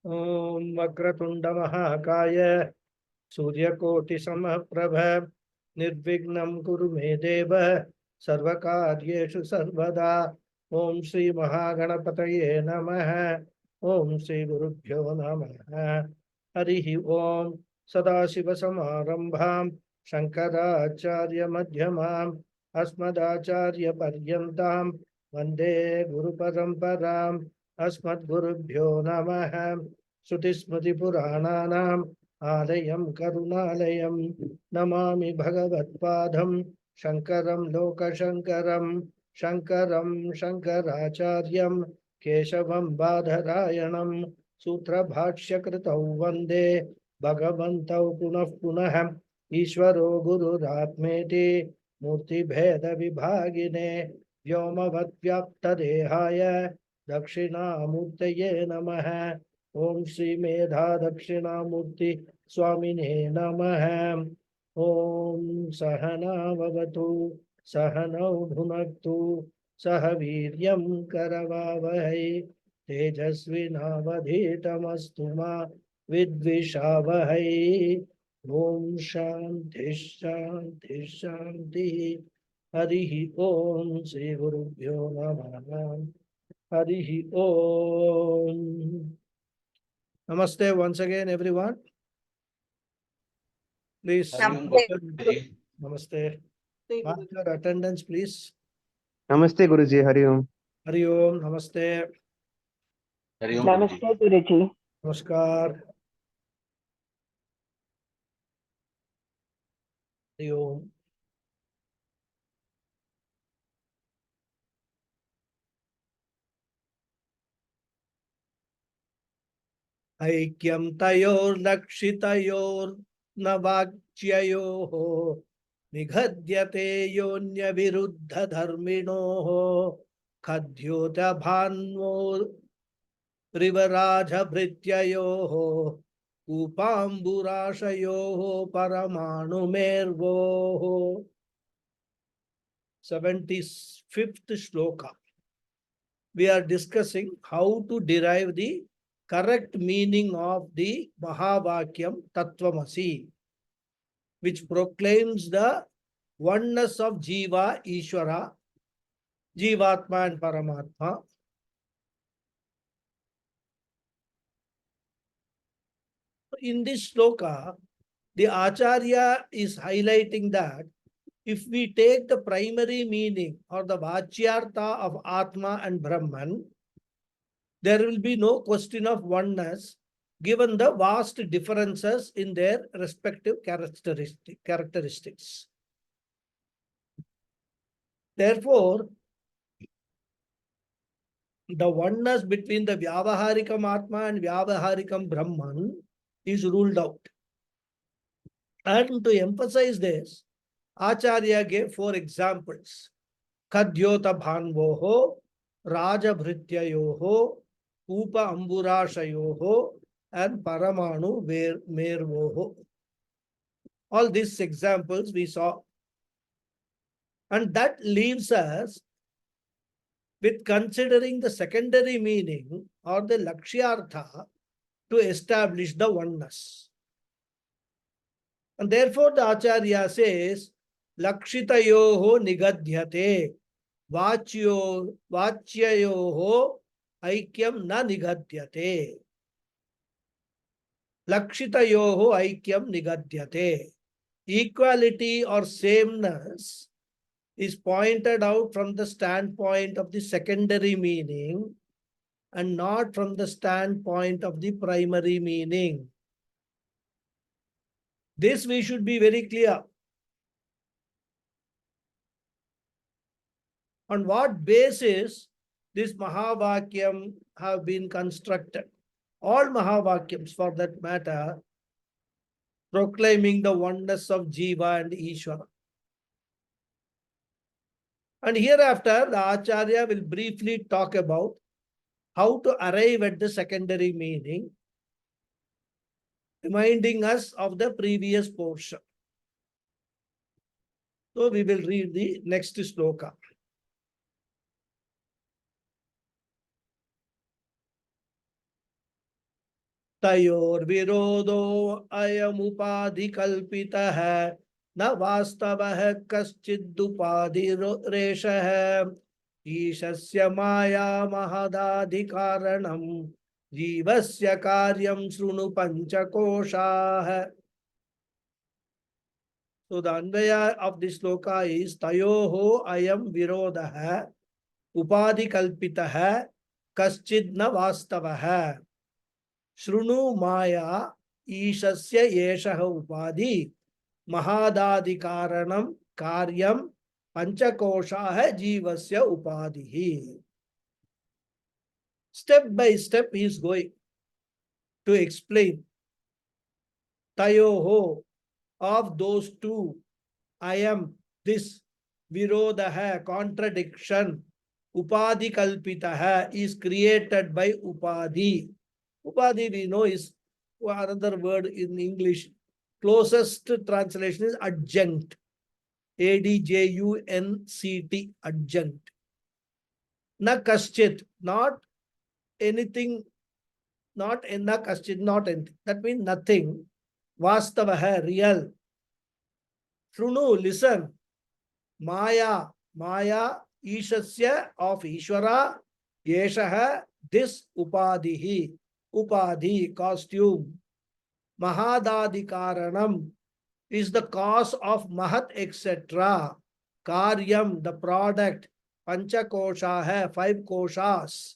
Om Vakratunda Mahakaya Suryakoti Samaprabha Nirvignam Guru Medeva Sarvakaryeshu Sarvada Om Sri Mahaganapataye Namaha Om Sri Gurubhyo Namaha Harihi Om Sadashiva Samarambham Shankaracharya Madhyamam Asmadacharya Paryantam Vande Guru Paramparam Asmadgurubhyo Namaha Shruti Smriti Purananam Alayam Karunalayam Namami Bhagavatpadam Shankaram Lokashankaram Shankaram Shankaracharyam Keshavam Badharayanam Sutra Bhatshakritau Vande Bhagavantau Punah Punah Ishvaro Guru Ratmeti Murti Bheda Vibhagine Vyomavat Vyapta Dehaya Dakshinamurtaye Namaha Om Shri Medha Dakshinamurti Swamine Namaha Om Sahana Vavatu Sahanau Bhunaktu Sahaviryam Karavavahai Tejasvinavadhitamastu ma Vidvishavahai Om Shanti Shanti Shanti Harihi Om Sri Gurubhyo Namaha Harihi Om. Namaste once again, everyone. Please. Namaste. Namaste. Mark your attendance, please. Namaste Guruji, Hari Om. Hari Om. Namaste. Hari Om. Namaste Guruji. Namaskar. Hari Om. Aikyam tayor lakshitayor navakchyayoho nighadhyate yonya viruddha dharminoho khadyota bhanvo rivaraja bhrityayoho upamburashayoho paramanu mervoho. 75th shloka. We are discussing how to derive the correct meaning of the Mahavakyam Tattvamasi, which proclaims the oneness of Jiva, Ishvara, Jivatma and Paramatma. In this shloka, the Acharya is highlighting that if we take the primary meaning or the Vachyartha of Atma and Brahman, there will be no question of oneness given the vast differences in their respective characteristics. Therefore, the oneness between the Vyavaharikam Atma and Vyavaharikam Brahman is ruled out. And to emphasize this, Acharya gave 4 examples. Kadhyota Bhanvoho, Raja Bhrityayoho, Upa Amburashayoho, and Paramanu Mervoho. All these examples we saw. And that leaves us with considering the secondary meaning or the Lakshyartha to establish the oneness. And therefore the Acharya says, Lakshitayoho nigadhyate, Vachyayoho aikyam na nigadhyate. Lakshitayoho aikyam nigadhyate. Equality or sameness is pointed out from the standpoint of the secondary meaning and not from the standpoint of the primary meaning. This we should be very clear. On what basis this Mahavakyam have been constructed? All Mahavakyams, for that matter, proclaiming the oneness of Jiva and Ishvara. And hereafter, the Acharya will briefly talk about how to arrive at the secondary meaning, reminding us of the previous portion. So we will read the next shloka. तयोर्विरोधो अयमुपाधि कल्पितः न वास्तवः कश्चिदुपाधिरेषः ईशस्य माया महदाधिकारणं जीवस्य कार्यं शृणु पंचकोशाः. So the Anvaya of this sloka is Tayoho ayam virodaha upadhi kalpitaha kaschid na vastavaha shrunu maya ishasya yeshaha upadhi mahadadikaranam karyam panchakoshaha jivasya upadhihi. Step by step he is going to explain Tayoho, of those two, I am this, virodaha, contradiction, upadhi kalpitaha is created by upadhi. Upadhi we know is another word in English. Closest translation is adjunct. ADJUNCT, adjunct. Na kaschit, not anything, not na kaschit, not anything. That means nothing. Vastavaha, real. Shrunu, listen. Maya, Maya, Ishasya of Ishvara, Yeshaha, this Upadhihi, Upadhi, costume. Mahadadikaranam is the cause of Mahat, etc. Karyam, the product. Panchakoshaha, five koshas.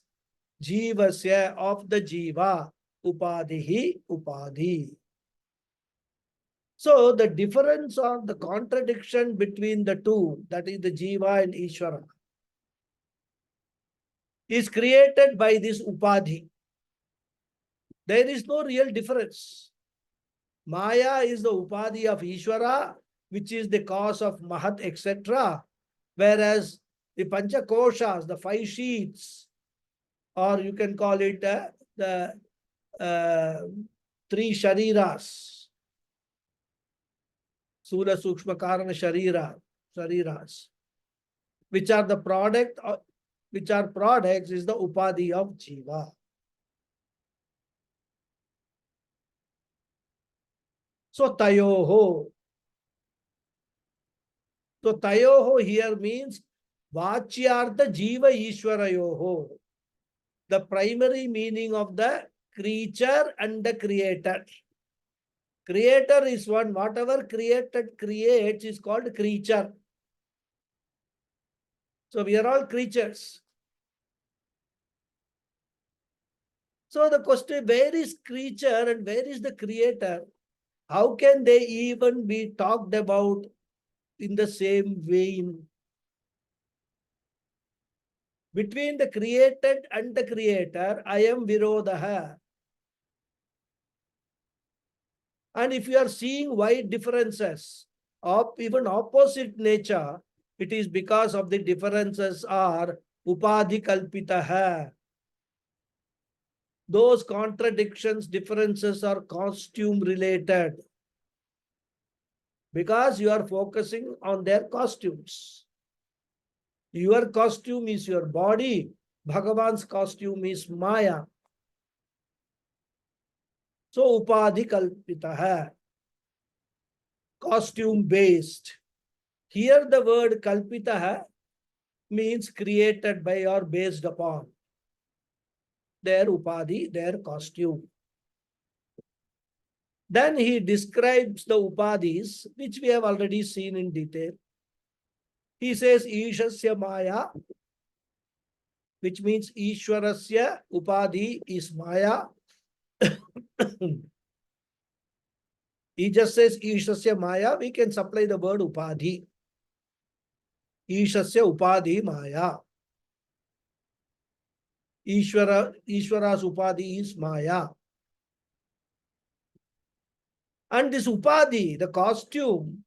Jivasya, of the Jiva. Upadhihi, Upadhi. So the difference or the contradiction between the two, that is the Jiva and Ishvara, is created by this Upadhi. There is no real difference. Maya is the Upadhi of Ishvara, which is the cause of Mahat, etc. Whereas the Panchakoshas, the five sheets, or you can call it the three Shariras, Sula Sukshma Karana Shariras, which are the product of, which are products, is the Upadhi of Jiva. So Tayoho. So Tayoho here means Vachyartha Jiva Ishwarayoho. The primary meaning of the creature and the creator. Creator is one. Whatever created creates is called creature. So we are all creatures. So the question, where is creature and where is the creator? How can they even be talked about in the same vein? Between the created and the creator, I am virodaha. And if you are seeing wide differences of even opposite nature, it is because of the differences are upadhi kalpitaha. Those contradictions, differences are costume related. Because you are focusing on their costumes. Your costume is your body. Bhagavan's costume is Maya. So upadhi kalpitaha. Costume based. Here the word kalpitaha means created by or based upon. Their upadhi, their costume. Then he describes the upadhis, which we have already seen in detail. He says Ishasya Maya, which means Ishwarasya upadhi is Maya. He just says Ishasya Maya, we can supply the word upadhi. Ishasya upadhi Maya. Ishvara's upadhi is Maya. And this upadhi, the costume,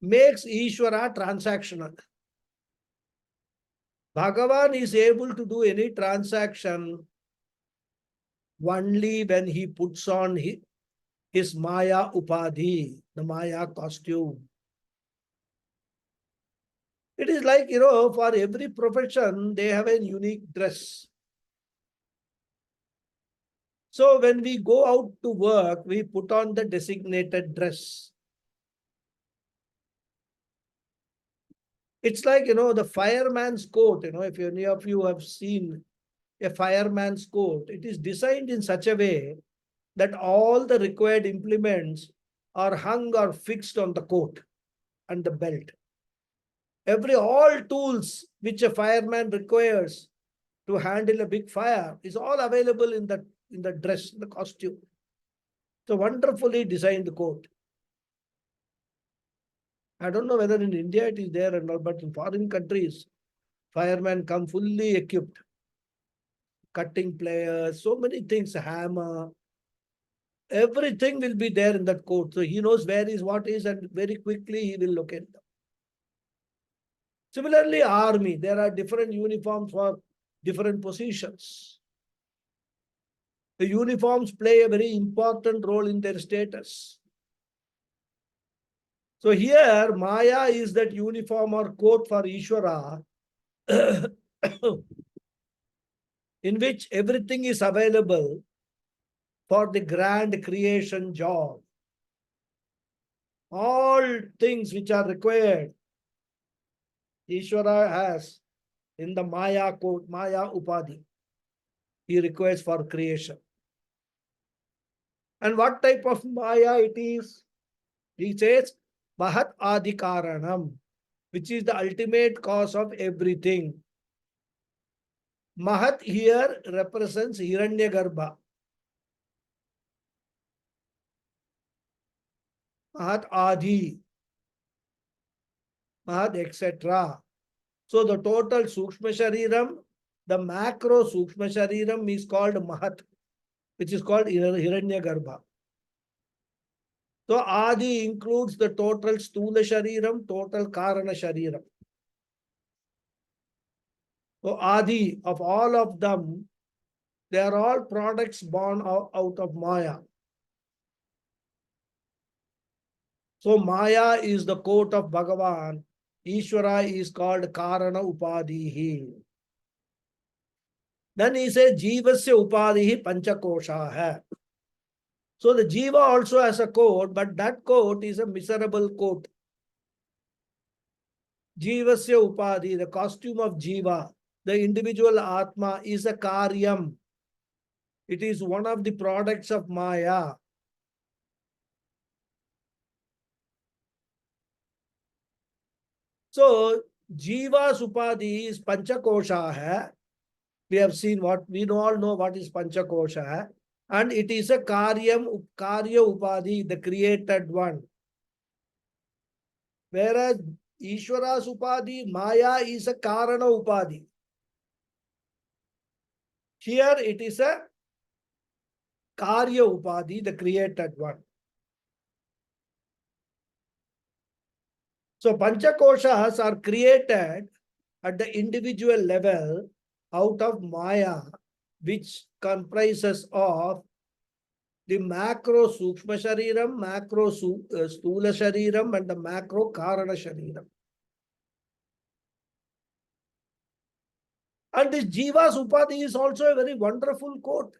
makes Ishvara transactional. Bhagavan is able to do any transaction only when he puts on his Maya upadhi, the Maya costume. It is like, for every profession, they have a unique dress. So when we go out to work, we put on the designated dress. It's like, the fireman's coat, if any of you have seen a fireman's coat, it is designed in such a way that all the required implements are hung or fixed on the coat and the belt. All tools which a fireman requires to handle a big fire is all available in the dress, the costume. So wonderfully designed coat. I don't know whether in India it is there or not, but in foreign countries, firemen come fully equipped. Cutting pliers, so many things, hammer, everything will be there in that coat. So he knows where is what is, and very quickly he will locate them. Similarly, army, there are different uniforms for different positions. The uniforms play a very important role in their status. So here, Maya is that uniform or coat for Ishvara, in which everything is available for the grand creation job. All things which are required, Ishvara has in the Maya coat, Maya Upadhi. He requires for creation. And what type of Maya it is? He says, Mahat Adhikaranam, which is the ultimate cause of everything. Mahat here represents Hiranyagarbha. Mahat Adi, Mahat, etc. So the total Sukshma Shariram, the macro Sukshma Shariram is called Mahat, which is called Hiranyagarbha. So Adi includes the total Stula Shariram, total Karana Shariram. So Adi, of all of them, they are all products born out of Maya. So Maya is the coat of Bhagavan. Ishvara is called Karana Upadihi. Then he says Jivasya Upadihi Panchakosha hai. So the Jiva also has a coat, but that coat is a miserable coat. Jivasya Upadi, the costume of Jiva, the individual Atma, is a Karyam. It is one of the products of Maya. So, Jiva's Upadhi is Panchakosha hai. We have seen we all know what is Panchakosha hai. And it is a Karya Upadhi, the created one. Whereas Ishvara's Upadhi, Maya is a Karana Upadhi. Here it is a Karya Upadhi, the created one. So Panchakoshas are created at the individual level out of Maya, which comprises of the macro Sukshma Shariram, macro Stula Shariram, and the macro Karana Shariram. And this Jiva's Upadhi is also a very wonderful quote.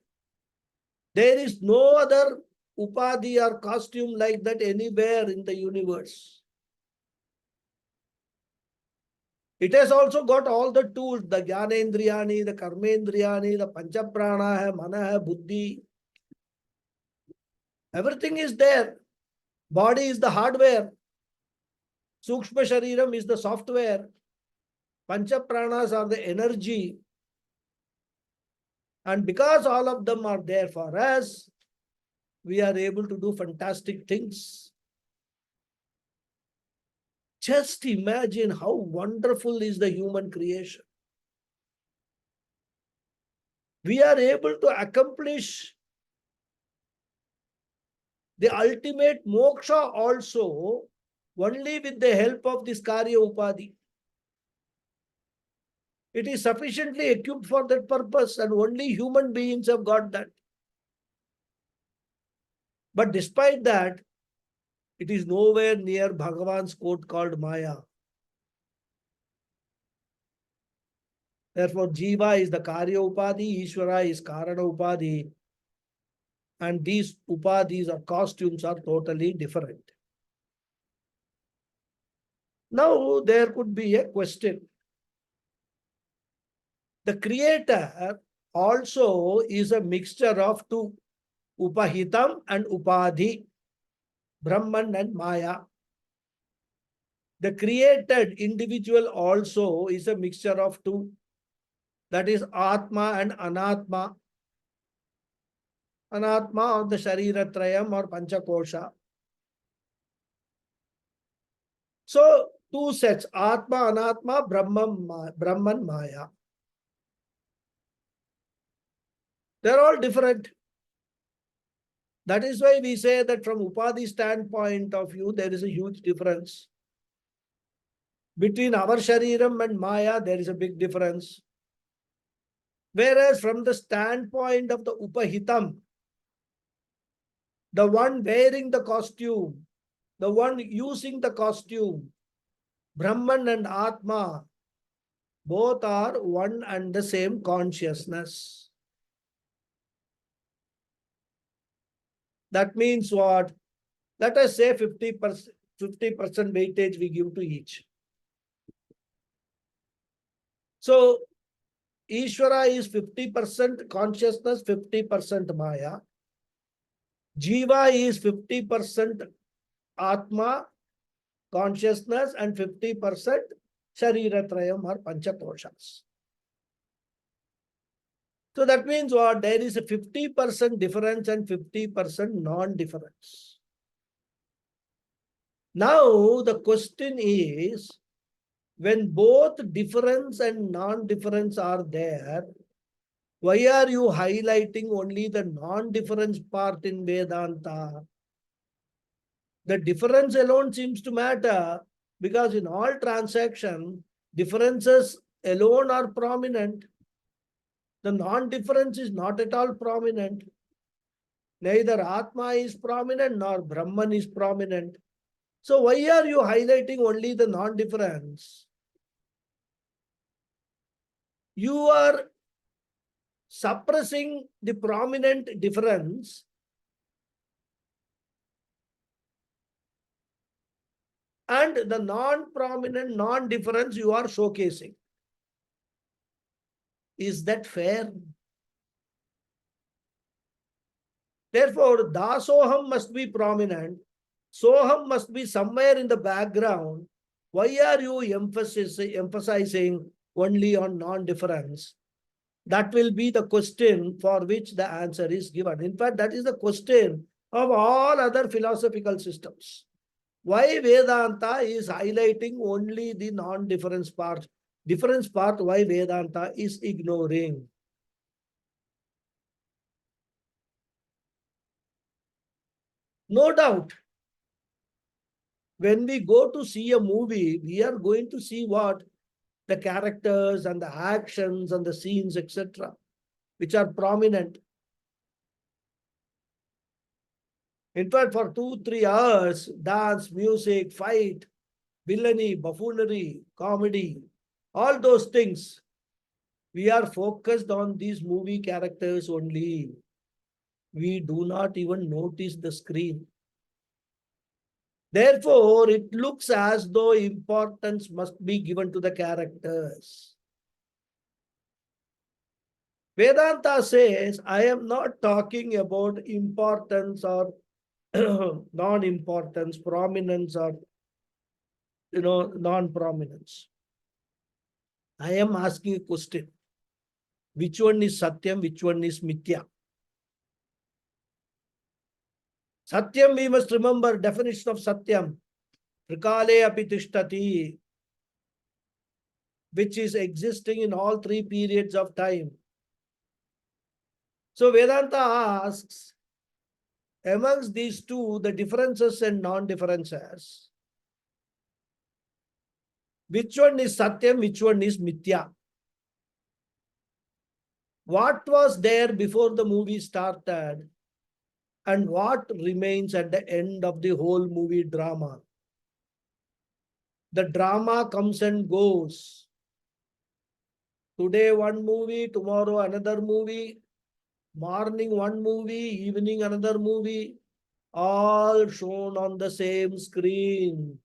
There is no other Upadhi or costume like that anywhere in the universe. It has also got all the tools, the Jnanendriyani, the Karmendriyani, the Panchaprana, hai, Mana, hai, Buddhi. Everything is there. Body is the hardware. Sukshma Shariram is the software. Panchapranas are the energy. And because all of them are there for us, we are able to do fantastic things. Just imagine how wonderful is the human creation. We are able to accomplish the ultimate moksha also only with the help of this Karya Upadhi. It is sufficiently equipped for that purpose, and only human beings have got that. But despite that, it is nowhere near Bhagavan's quote called Maya. Therefore, Jiva is the Karya Upadhi, Ishvara is Karana Upadhi. and these upadhis or costumes are totally different. Now, there could be a question. The creator also is a mixture of two, upahitam and upadhi, Brahman and Maya. The created individual also is a mixture of two, that is Atma and Anatma. Anatma or the Sharira Trayam or Panchakosha. So, two sets, Atma, Anatma, Brahman, Maya. They're all different. That is why we say that from Upadhi standpoint of view, there is a huge difference. Between our Shariram and Maya, there is a big difference. Whereas from the standpoint of the Upahitam, the one wearing the costume, the one using the costume, Brahman and Atma, both are one and the same consciousness. That means what? Let us say 50% weightage we give to each. So, Ishvara is 50% consciousness, 50% Maya. Jiva is 50% Atma, consciousness, and 50% Shariratrayam or Panchakoshas. So that means what? There is a 50% difference and 50% non-difference. Now the question is, when both difference and non-difference are there, why are you highlighting only the non-difference part in Vedanta? The difference alone seems to matter because in all transactions, differences alone are prominent. The non-difference is not at all prominent. Neither Atma is prominent nor Brahman is prominent. So why are you highlighting only the non-difference? You are suppressing the prominent difference and the non-prominent non-difference you are showcasing. Is that fair? Therefore, Dasoham must be prominent. Soham must be somewhere in the background. Why are you emphasizing only on non-difference? That will be the question for which the answer is given. In fact, that is the question of all other philosophical systems. Why Vedanta is highlighting only the non-difference part? Difference part, why Vedanta is ignoring? No doubt. When we go to see a movie, we are going to see what? The characters and the actions and the scenes, etc., which are prominent. In fact, for 2-3 hours, dance, music, fight, villainy, buffoonery, comedy, all those things, we are focused on these movie characters only. We do not even notice the screen. Therefore, it looks as though importance must be given to the characters. Vedanta says, I am not talking about importance or non-importance, prominence or non-prominence. I am asking a question. Which one is Satyam, which one is Mithya? Satyam, we must remember definition of Satyam. Trikale api tishtati, which is existing in all three periods of time. So Vedanta asks, amongst these two, the differences and non-differences, which one is Satyam, which one is Mithya? What was there before the movie started and what remains at the end of the whole movie drama? The drama comes and goes. Today one movie, tomorrow another movie. Morning one movie, evening another movie, all shown on the same screen.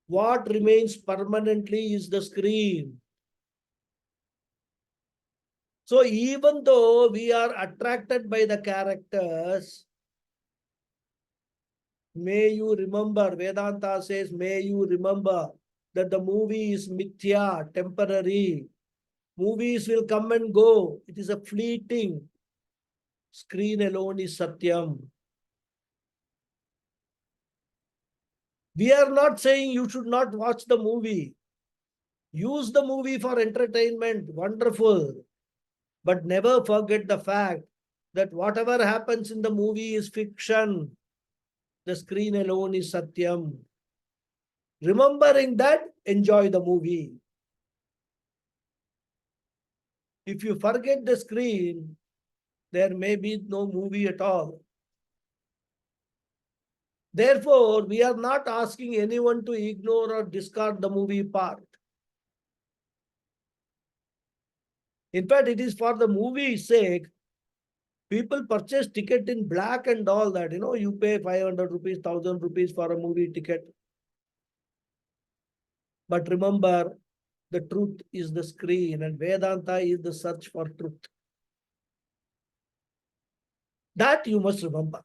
What remains permanently is the screen. So even though we are attracted by the characters, may you remember, Vedanta says, may you remember that the movie is mithya, temporary. Movies will come and go. It is a fleeting. Screen alone is satyam. We are not saying you should not watch the movie. Use the movie for entertainment. Wonderful. But never forget the fact that whatever happens in the movie is fiction. The screen alone is satyam. Remembering that, enjoy the movie. If you forget the screen, there may be no movie at all. Therefore, we are not asking anyone to ignore or discard the movie part. In fact, it is for the movie's sake. People purchase ticket in black and all that. You pay 500 rupees, 1000 rupees for a movie ticket. But remember, the truth is the screen and Vedanta is the search for truth. That you must remember.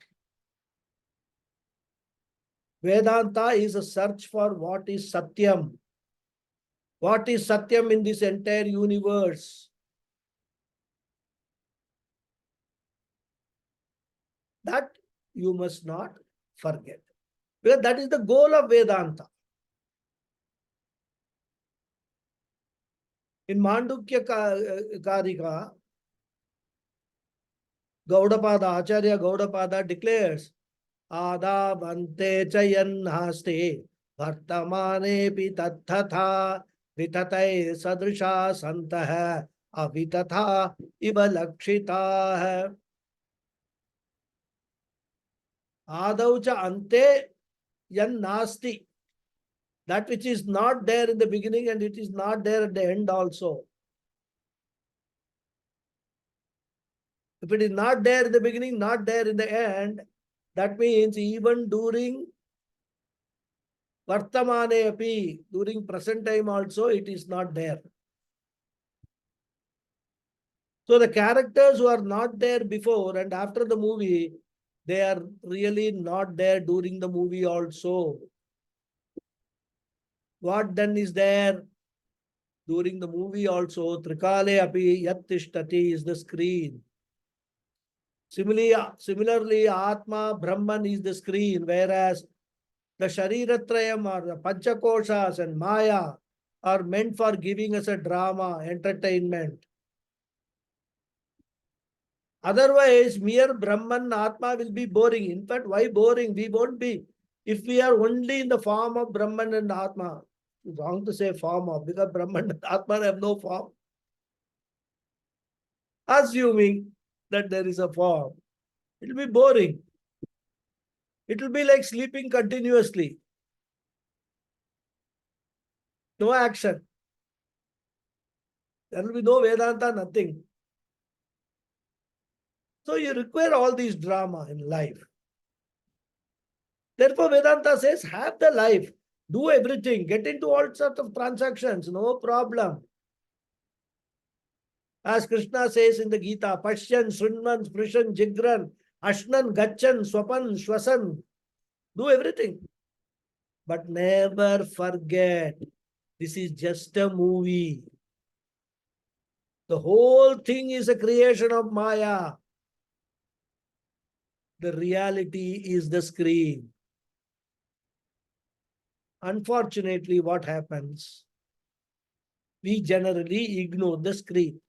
Vedanta is a search for what is Satyam. What is Satyam in this entire universe? That you must not forget. Because that is the goal of Vedanta. In Mandukya Karika, Gaudapada, Acharya Gaudapada declares, Ada bante chayan haste, vartamane pi tathatha, vitatai sadrisha santah, avitatha iva lakshita. Adaucha ante yan nasti. That which is not there in the beginning and it is not there at the end also. If it is not there in the beginning, not there in the end, that means even during Vartamane api, during present time also, it is not there. So the characters who are not there before and after the movie, they are really not there during the movie also. What then is there? During the movie also, Trikale api yat tishtati is the screen. Similarly, Atma, Brahman is the screen, whereas the Shariratrayam or the Panchakoshas and Maya are meant for giving us a drama, entertainment. Otherwise, mere Brahman, Atma will be boring. In fact, why boring? We won't be. If we are only in the form of Brahman and Atma, it's wrong to say form of, because Brahman and Atma have no form. Assuming that there is a form, it will be boring. It will be like sleeping continuously. No action. There will be no Vedanta, nothing. So you require all these drama in life. Therefore, Vedanta says, have the life, do everything, get into all sorts of transactions, no problem. As Krishna says in the Gita, Pashyan, Srinman, Sprishan, Jigran, Ashnan, Gachan, Swapan, Shwasan. Do everything. But never forget, this is just a movie. The whole thing is a creation of Maya. The reality is the screen. Unfortunately, what happens? We generally ignore the screen.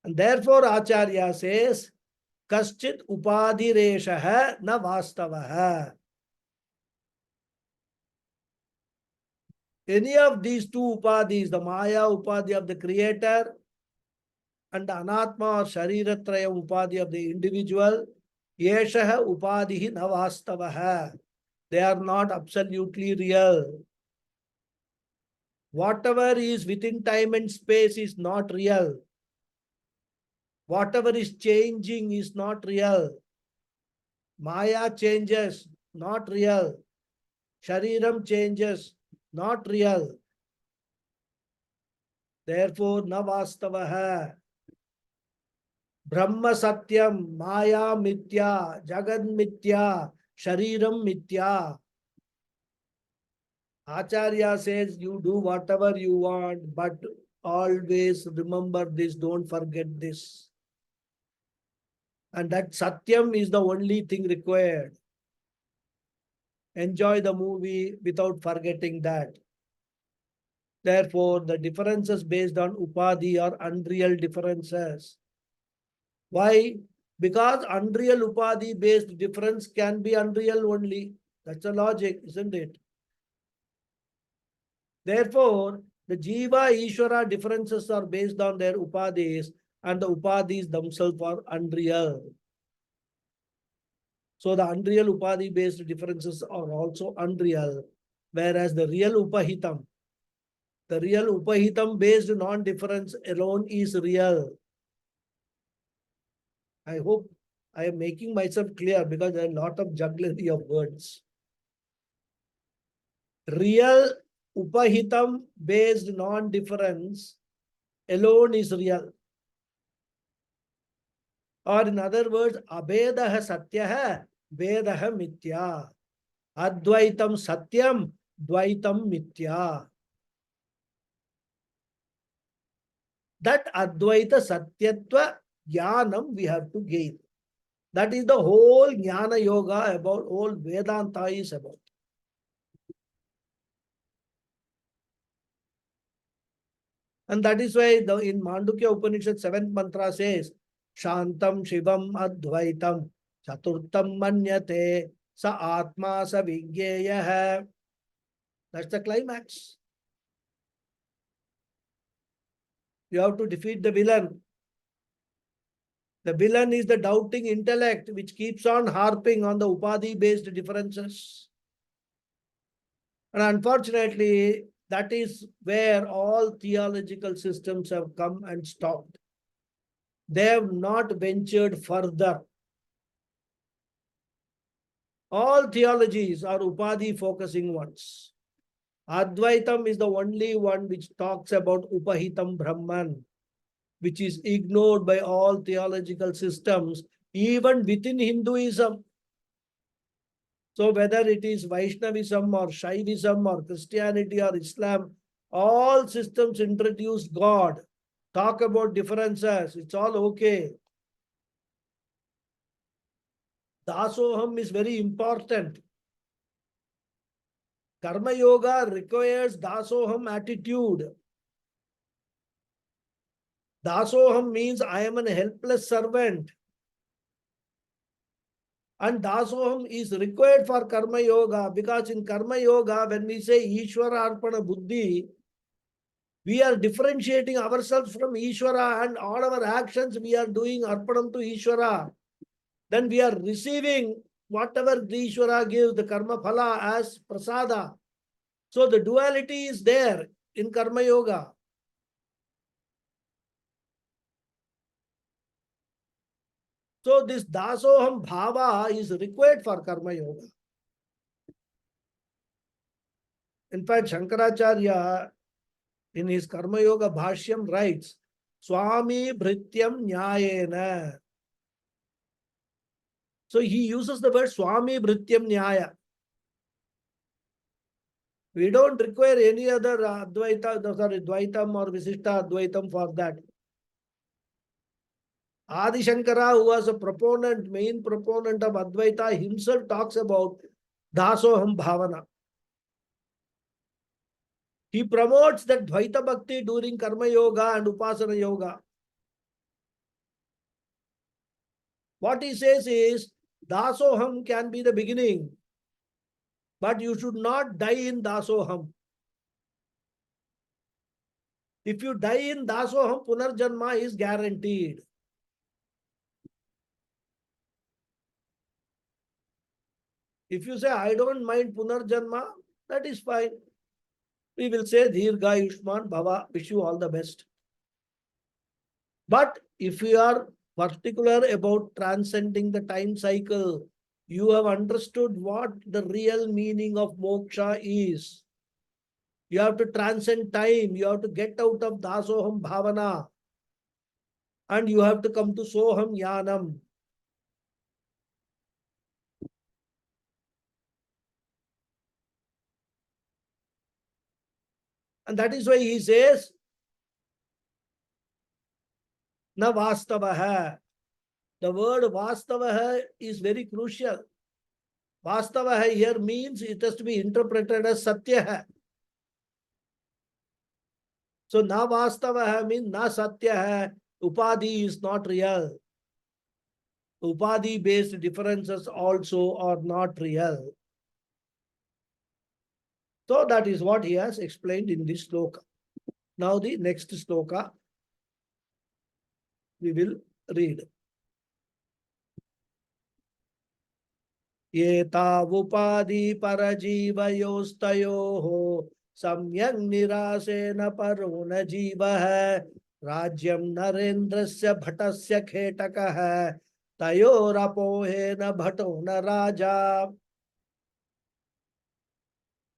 And therefore, Acharya says, Kaschit upadhireshaha na vastavaha. Any of these two upadhis, the Maya upadhi of the creator and the Anatma or Shariratraya upadhi of the individual, yeshaha upadhi na vastavaha. They are not absolutely real. Whatever is within time and space is not real. Whatever is changing is not real. Maya changes, not real. Shariram changes, not real. Therefore, na vastavaha. Brahma satyam, Maya mitya, Jagad mitya, Shariram mitya. Acharya says you do whatever you want, but always remember this, don't forget this. And that Satyam is the only thing required. Enjoy the movie without forgetting that. Therefore, the differences based on Upadhi are unreal differences. Why? Because unreal Upadhi based difference can be unreal only. That's a logic, isn't it? Therefore, the Jiva Ishvara differences are based on their Upadhis, and the Upadhis themselves are unreal. So the unreal Upadhi based differences are also unreal, whereas the real Upahitam, the real Upahitam based non-difference alone is real. I hope I am making myself clear because there are a lot of jugglery of words. Real Upahitam based non-difference alone is real. Or in other words, Abhedaha Satyaha, Vedaha Mithya. Advaitam Satyam, Dvaitam Mithya. That Advaita Satyatva Jnanam we have to gain. That is the whole Jnana Yoga about, whole Vedanta is about. And that is why in Mandukya Upanishad 7th mantra says, Shantam Shivam Advaitam Chaturtam Manyate Sa Atma Sa Vigyeyaha. That's the climax. You have to defeat the villain. The villain is the doubting intellect which keeps on harping on the Upadhi-based differences. And unfortunately, that is where all theological systems have come and stopped. They have not ventured further. All theologies are Upadhi focusing ones. Advaitam is the only one which talks about Upahitam Brahman, which is ignored by all theological systems, even within Hinduism. So whether it is Vaishnavism or Shaivism or Christianity or Islam, all systems introduce God, talk about differences, it's all okay. Dasoham is very important. Karma Yoga requires Dasoham attitude. Dasoham means I am a helpless servant. And Dasoham is required for Karma Yoga because in Karma Yoga, when we say Ishvara Arpana Buddhi, we are differentiating ourselves from Ishvara and all our actions we are doing Arpanam to Ishvara. Then we are receiving whatever the Ishvara gives, the Karma Phala as Prasada. So the duality is there in Karma Yoga. So this Dasoham Bhava is required for Karma Yoga. In fact, Shankaracharya in his Karma Yoga Bhashyam writes, Swami Bhrityam Nyayena. So he uses the word Swami Bhrityam Nyaya. We don't require any other Dvaitam or Visishta Advaitam for that. Adi Shankara, who was a proponent, main proponent of Advaita, himself talks about Dasoham Bhavana. He promotes that Dvaita Bhakti during Karma Yoga and Upasana Yoga. What he says is, Dasoham can be the beginning, but you should not die in Dasoham. If you die in Dasoham, Punarjanma is guaranteed. If you say, I don't mind Punarjanma, that is fine. We will say, Dhirga Yushman Bhava, wish you all the best. But if you are particular about transcending the time cycle. You have understood what the real meaning of moksha is. You have to transcend time. You have to get out of dasoham bhavana. And you have to come to soham yanam. And that is why he says, na vastavaha. The word vastavaha is very crucial. Vastavaha here means it has to be interpreted as satyaha. So na vastavaha means na satyaha. Upadhi is not real. Upadhi based differences also are not real. So that is what he has explained in this sloka. Now the next sloka we will read. Yetavupadi parajivayostayoho samyak nirasena parona jivaha rajyam narendrasya bhatasya khetakaha tayorapohena bhatona raja.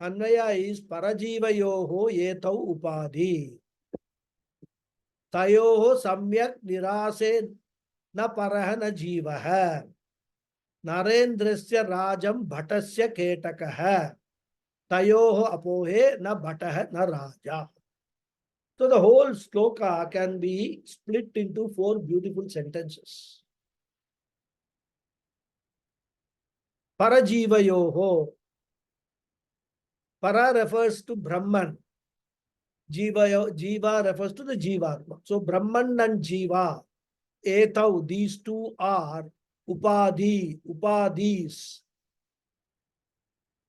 Anvaya is parajivayoho yetau upadi. Tayoho samyak nirase na paraha na jivaha. Narendrasya rajam bhatasya ketakaha. Tayoho apohe na bhatah na raja. So the whole sloka can be split into 4 beautiful sentences. Parajivayoho. Para refers to Brahman. Jiva refers to the Jivatma. So Brahman and Jiva, Etau, these two are Upadhis.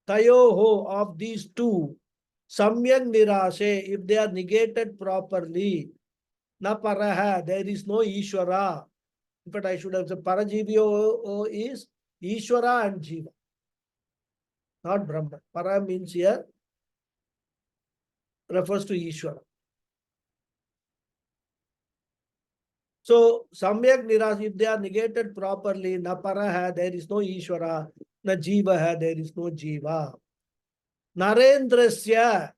Tayoho, of these two, Samyak Nirashe, if they are negated properly, Na Paraha, there is no Ishvara. In fact, I should have said Parajivyo is Ishvara and Jiva, not Brahman. Para means here refers to Ishvara. So, Samyak Niras, if they are negated properly, na Paraha, there is no Ishvara, na Jivaha, there is no Jiva. Narendrasya,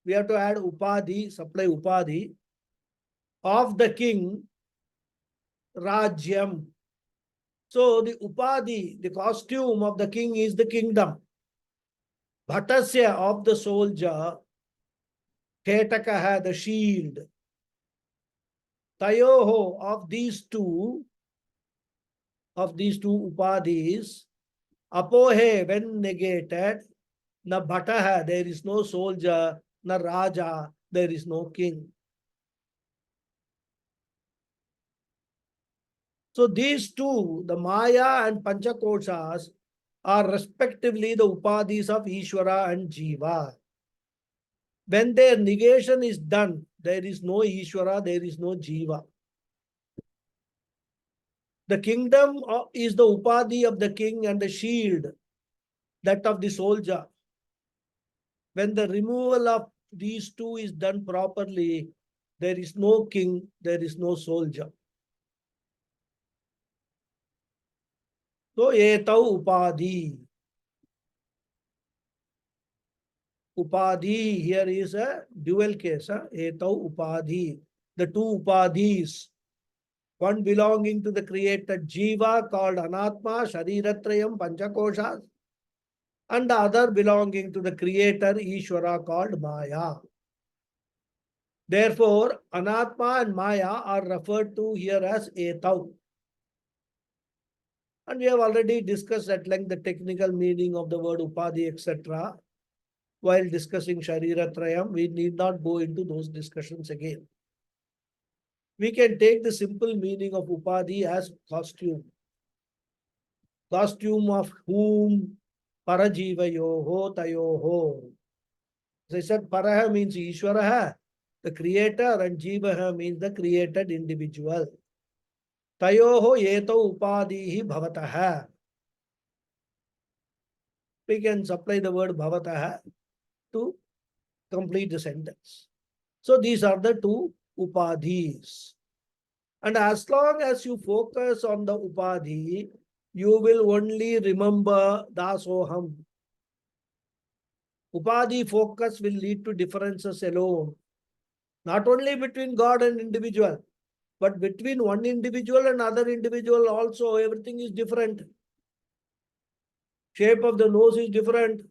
we have to add Upadhi, supply Upadhi, of the king, Rajyam. So, the Upadhi, the costume of the king is the kingdom. Bhatasya, of the soldier, Ketakaha, the shield. Tayoho, of these two upadhis, apohe, when negated, na bhataha, there is no soldier, na raja, there is no king. So these two, the Maya and Panchakoshas, are respectively the upadhis of Ishvara and Jiva. When their negation is done, there is no Ishvara, there is no Jiva. The kingdom is the upadhi of the king and the shield, that of the soldier. When the removal of these two is done properly, there is no king, there is no soldier. So, etau upadhi. Upadhi here is a dual case. Etau upadhi. The two upadhis. One belonging to the created Jiva called Anatma, Shariratrayam, Panchakoshas. And the other belonging to the creator Ishvara called Maya. Therefore, Anatma and Maya are referred to here as Etau. And we have already discussed at length the technical meaning of the word Upadhi, etc. While discussing Shariratrayam, we need not go into those discussions again. We can take the simple meaning of Upadhi as costume. Costume of whom? Parajivayoho tayoho. As I said, Paraha means Ishvaraha, the creator, and Jivaha means the created individual. Tayoho yeto upadihi bhavataha. We can supply the word bhavataha to complete the sentence. So these are the two upadhis. And as long as you focus on the upadhi, you will only remember dasoham. Upadhi focus will lead to differences alone. Not only between God and individual, but between one individual and other individual also, everything is different. Shape of the nose is different.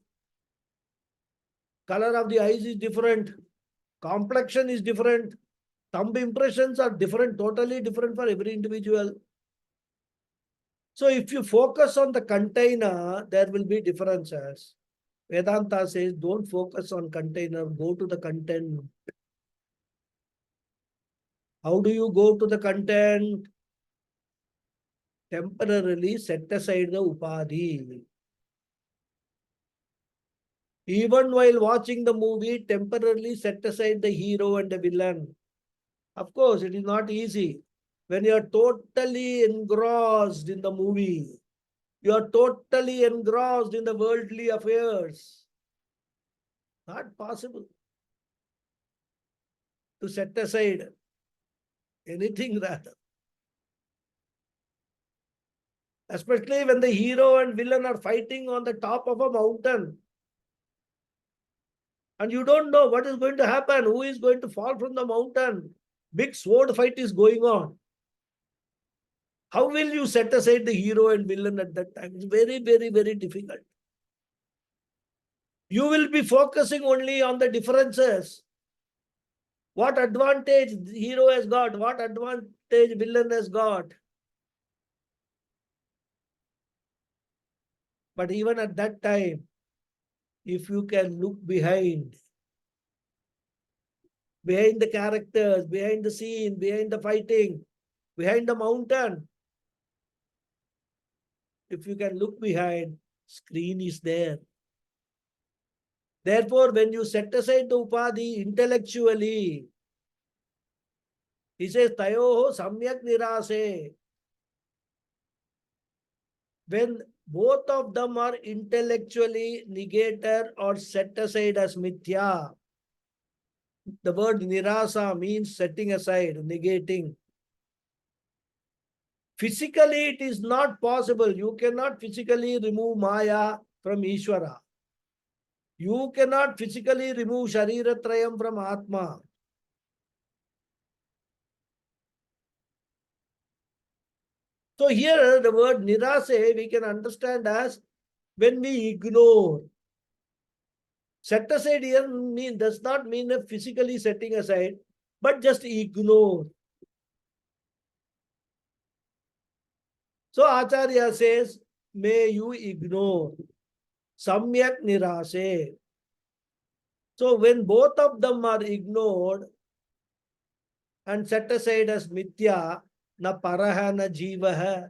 Color of the eyes is different. Complexion is different. Thumb impressions are different, totally different for every individual. So if you focus on the container, there will be differences. Vedanta says, don't focus on container, go to the content. How do you go to the content? Temporarily set aside the upadhi. Even while watching the movie, temporarily set aside the hero and the villain. Of course, it is not easy. When you are totally engrossed in the movie, you are totally engrossed in the worldly affairs. Not possible to set aside anything rather. Especially when the hero and villain are fighting on the top of a mountain. And you don't know what is going to happen, who is going to fall from the mountain. Big sword fight is going on. How will you set aside the hero and villain at that time? It's very, very, very difficult. You will be focusing only on the differences. What advantage the hero has got, what advantage villain has got. But even at that time, if you can look behind the characters, behind the scene, behind the fighting, behind the mountain, if you can look behind, screen is there. Therefore, when you set aside the upadhi intellectually, he says, tayoho samyak nirase. When both of them are intellectually negated or set aside as mithya, the word nirasa means setting aside, negating. Physically, it is not possible. You cannot physically remove Maya from Ishvara. You cannot physically remove Shariratrayam from Atma. So here the word nirase we can understand as when we ignore. Set aside here does not mean a physically setting aside, but just ignore. So Acharya says, may you ignore. Samyak nirase. So when both of them are ignored and set aside as mithya, na paraha na jivaha,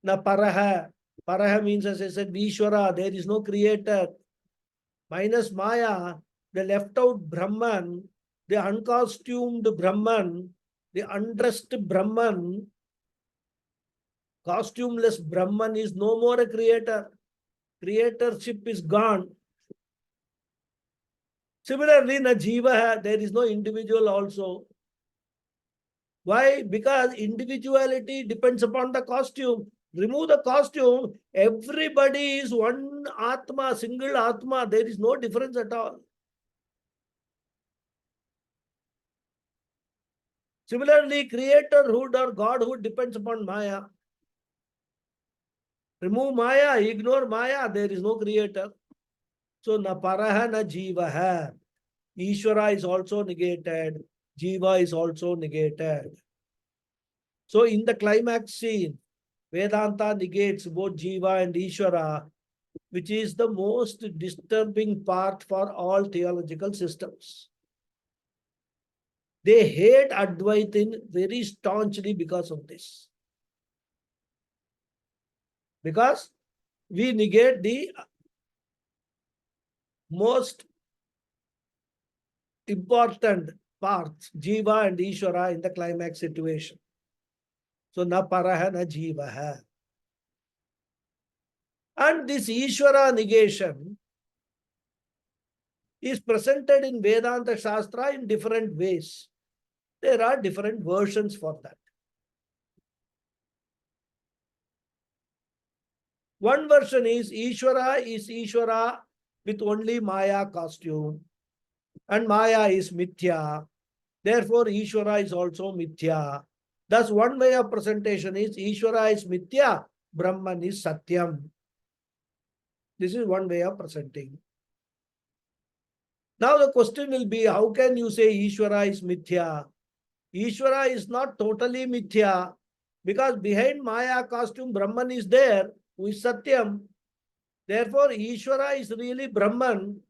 na paraha. Paraha means, as I said, Vishwara, there is no creator. Minus Maya, the left out Brahman, the uncostumed Brahman, the undressed Brahman, costumeless Brahman is no more a creator. Creatorship is gone. Similarly, na jiva, there is no individual also. Why? Because individuality depends upon the costume. Remove the costume, everybody is one Atma, single Atma. There is no difference at all. Similarly, creatorhood or godhood depends upon Maya. Remove Maya, ignore Maya, there is no creator. So, na paraha na jivaha. Ishvara is also negated. Jiva is also negated. So, in the climax scene, Vedanta negates both Jiva and Ishvara, which is the most disturbing part for all theological systems. They hate Advaitin very staunchly because of this. Because we negate the most important parts, Jiva and Ishvara, in the climax situation. So, na paraha na jivaha. And this Ishvara negation is presented in Vedanta Shastra in different ways. There are different versions for that. One version is Ishvara with only Maya costume, and Maya is Mithya. Therefore, Ishvara is also Mithya. Thus, one way of presentation is Ishvara is Mithya, Brahman is Satyam. This is one way of presenting. Now the question will be, how can you say Ishvara is Mithya? Ishvara is not totally Mithya, because behind Maya costume, Brahman is there, who is Satyam. Therefore, Ishvara is really Brahman.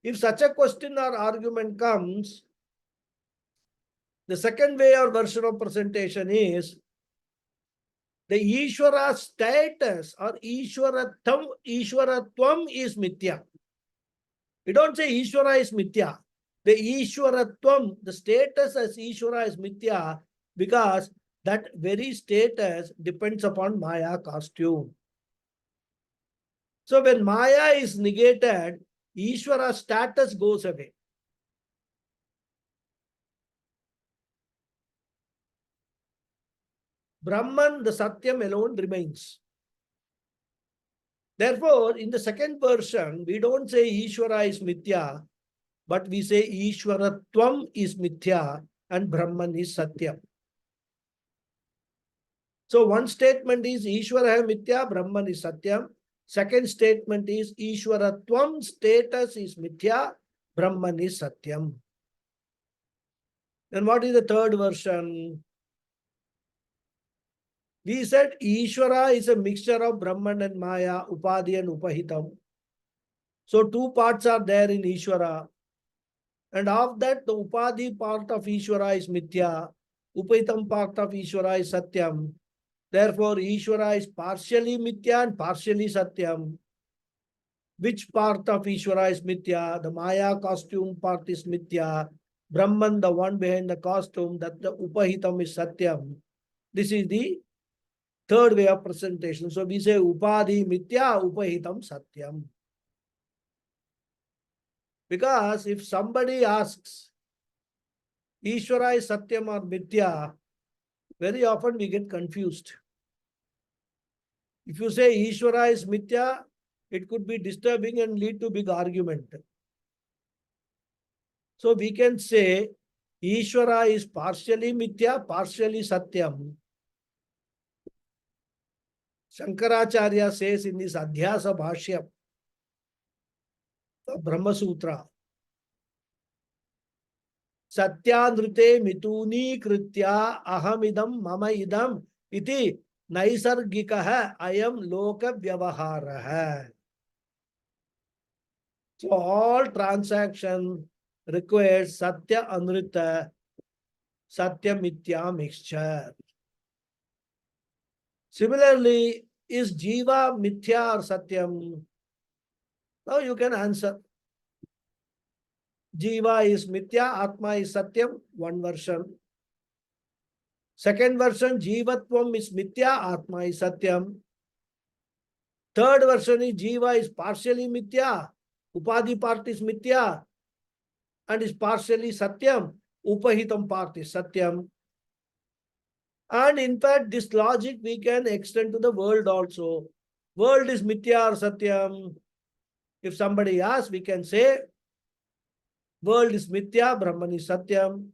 If such a question or argument comes, the second way or version of presentation is the Ishvara status or Ishvaratvam is Mithya. We don't say Ishvara is Mithya. The Ishvaratvam, the status as Ishvara is Mithya, because that very status depends upon Maya costume. So when Maya is negated, Ishvara status goes away. Brahman, the Satyam alone remains. Therefore, in the second version, we don't say Ishvara is Mithya, but we say Ishvaratvam is Mithya and Brahman is Satyam. So one statement is Ishvara Mithya, Brahman is Satyam. Second statement is Ishvaratvam status is Mithya, Brahman is Satyam. Then what is the third version? We said Ishvara is a mixture of Brahman and Maya, Upadhi and Upahitam. So two parts are there in Ishvara. And of that, the Upadhi part of Ishvara is Mithya. Upahitam part of Ishvara is Satyam. Therefore, Ishvara is partially Mithya and partially Satyam. Which part of Ishvara is Mithya? The Maya costume part is Mithya. Brahman, the one behind the costume, that the Upahitam is Satyam. This is the third way of presentation. So we say Upadhi Mithya, Upahitam Satyam. Because if somebody asks, Ishvara is Satyam or Mithya, very often we get confused. If you say Ishvara is Mithya, it could be disturbing and lead to big argument. So we can say Ishvara is partially Mithya, partially Satyam. Shankaracharya says in his Adhyasa Bhashyam, the Brahma Sutra, Satyanrute mituni kritya ahamidam mama idam iti naisargikaha ayam loka vyavaharaha. So all transaction requires Satya Anrita, Satya Mithya mixture. Similarly, is Jiva Mithya or Satyam? Now you can answer. Jiva is Mithya, Atma is Satyam, one version. Second version, Jivatvam is Mithya, Atma is Satyam. Third version is Jiva is partially Mithya, Upadhi part is Mithya, and is partially Satyam, Upahitam part is Satyam. And in fact, this logic we can extend to the world also. World is Mithya or Satyam. If somebody asks, we can say, world is Mithya, Brahman is Satyam.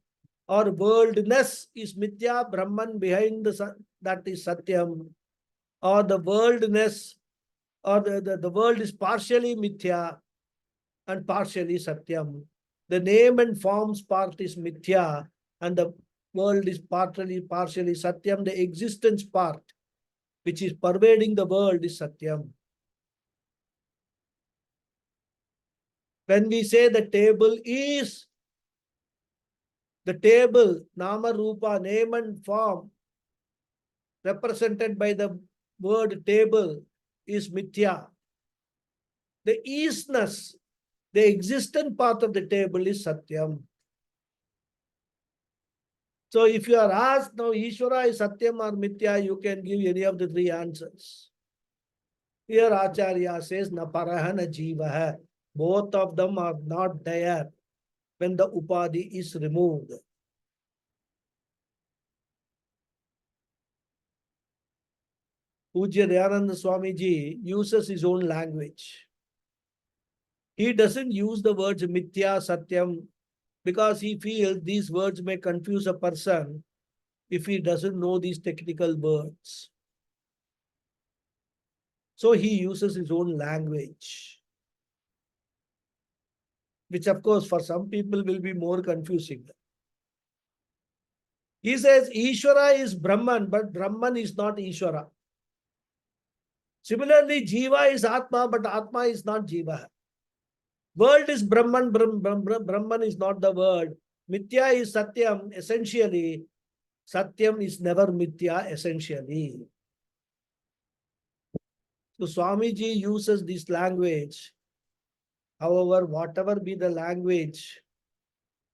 Or worldness is Mithya, Brahman behind that is Satyam. Or the worldness, or the world is partially Mithya and partially Satyam. The name and forms part is Mithya and the world is partially Satyam. The existence part, which is pervading the world, is Satyam. When we say the table is, the table, Nama Rupa, name and form, represented by the word table, is Mithya. The isness, the existent part of the table is Satyam. So if you are asked now, Ishvara is Satyam or Mithya, you can give any of the three answers. Here Acharya says, na paraha na jivaha. Both of them are not there. when the upadhi is removed. Pujya Dayananda Swamiji uses his own language. He doesn't use the words mithya, satyam, because he feels these words may confuse a person if he doesn't know these technical words. So he uses his own language, which of course for some people will be more confusing. He says Ishvara is Brahman, but Brahman is not Ishvara. Similarly, Jiva is Atma, but Atma is not Jiva. World is Brahman, Brahman is not the word. Mithya is Satyam, essentially. Satyam is never Mithya, essentially. So Swamiji uses this language. However, whatever be the language,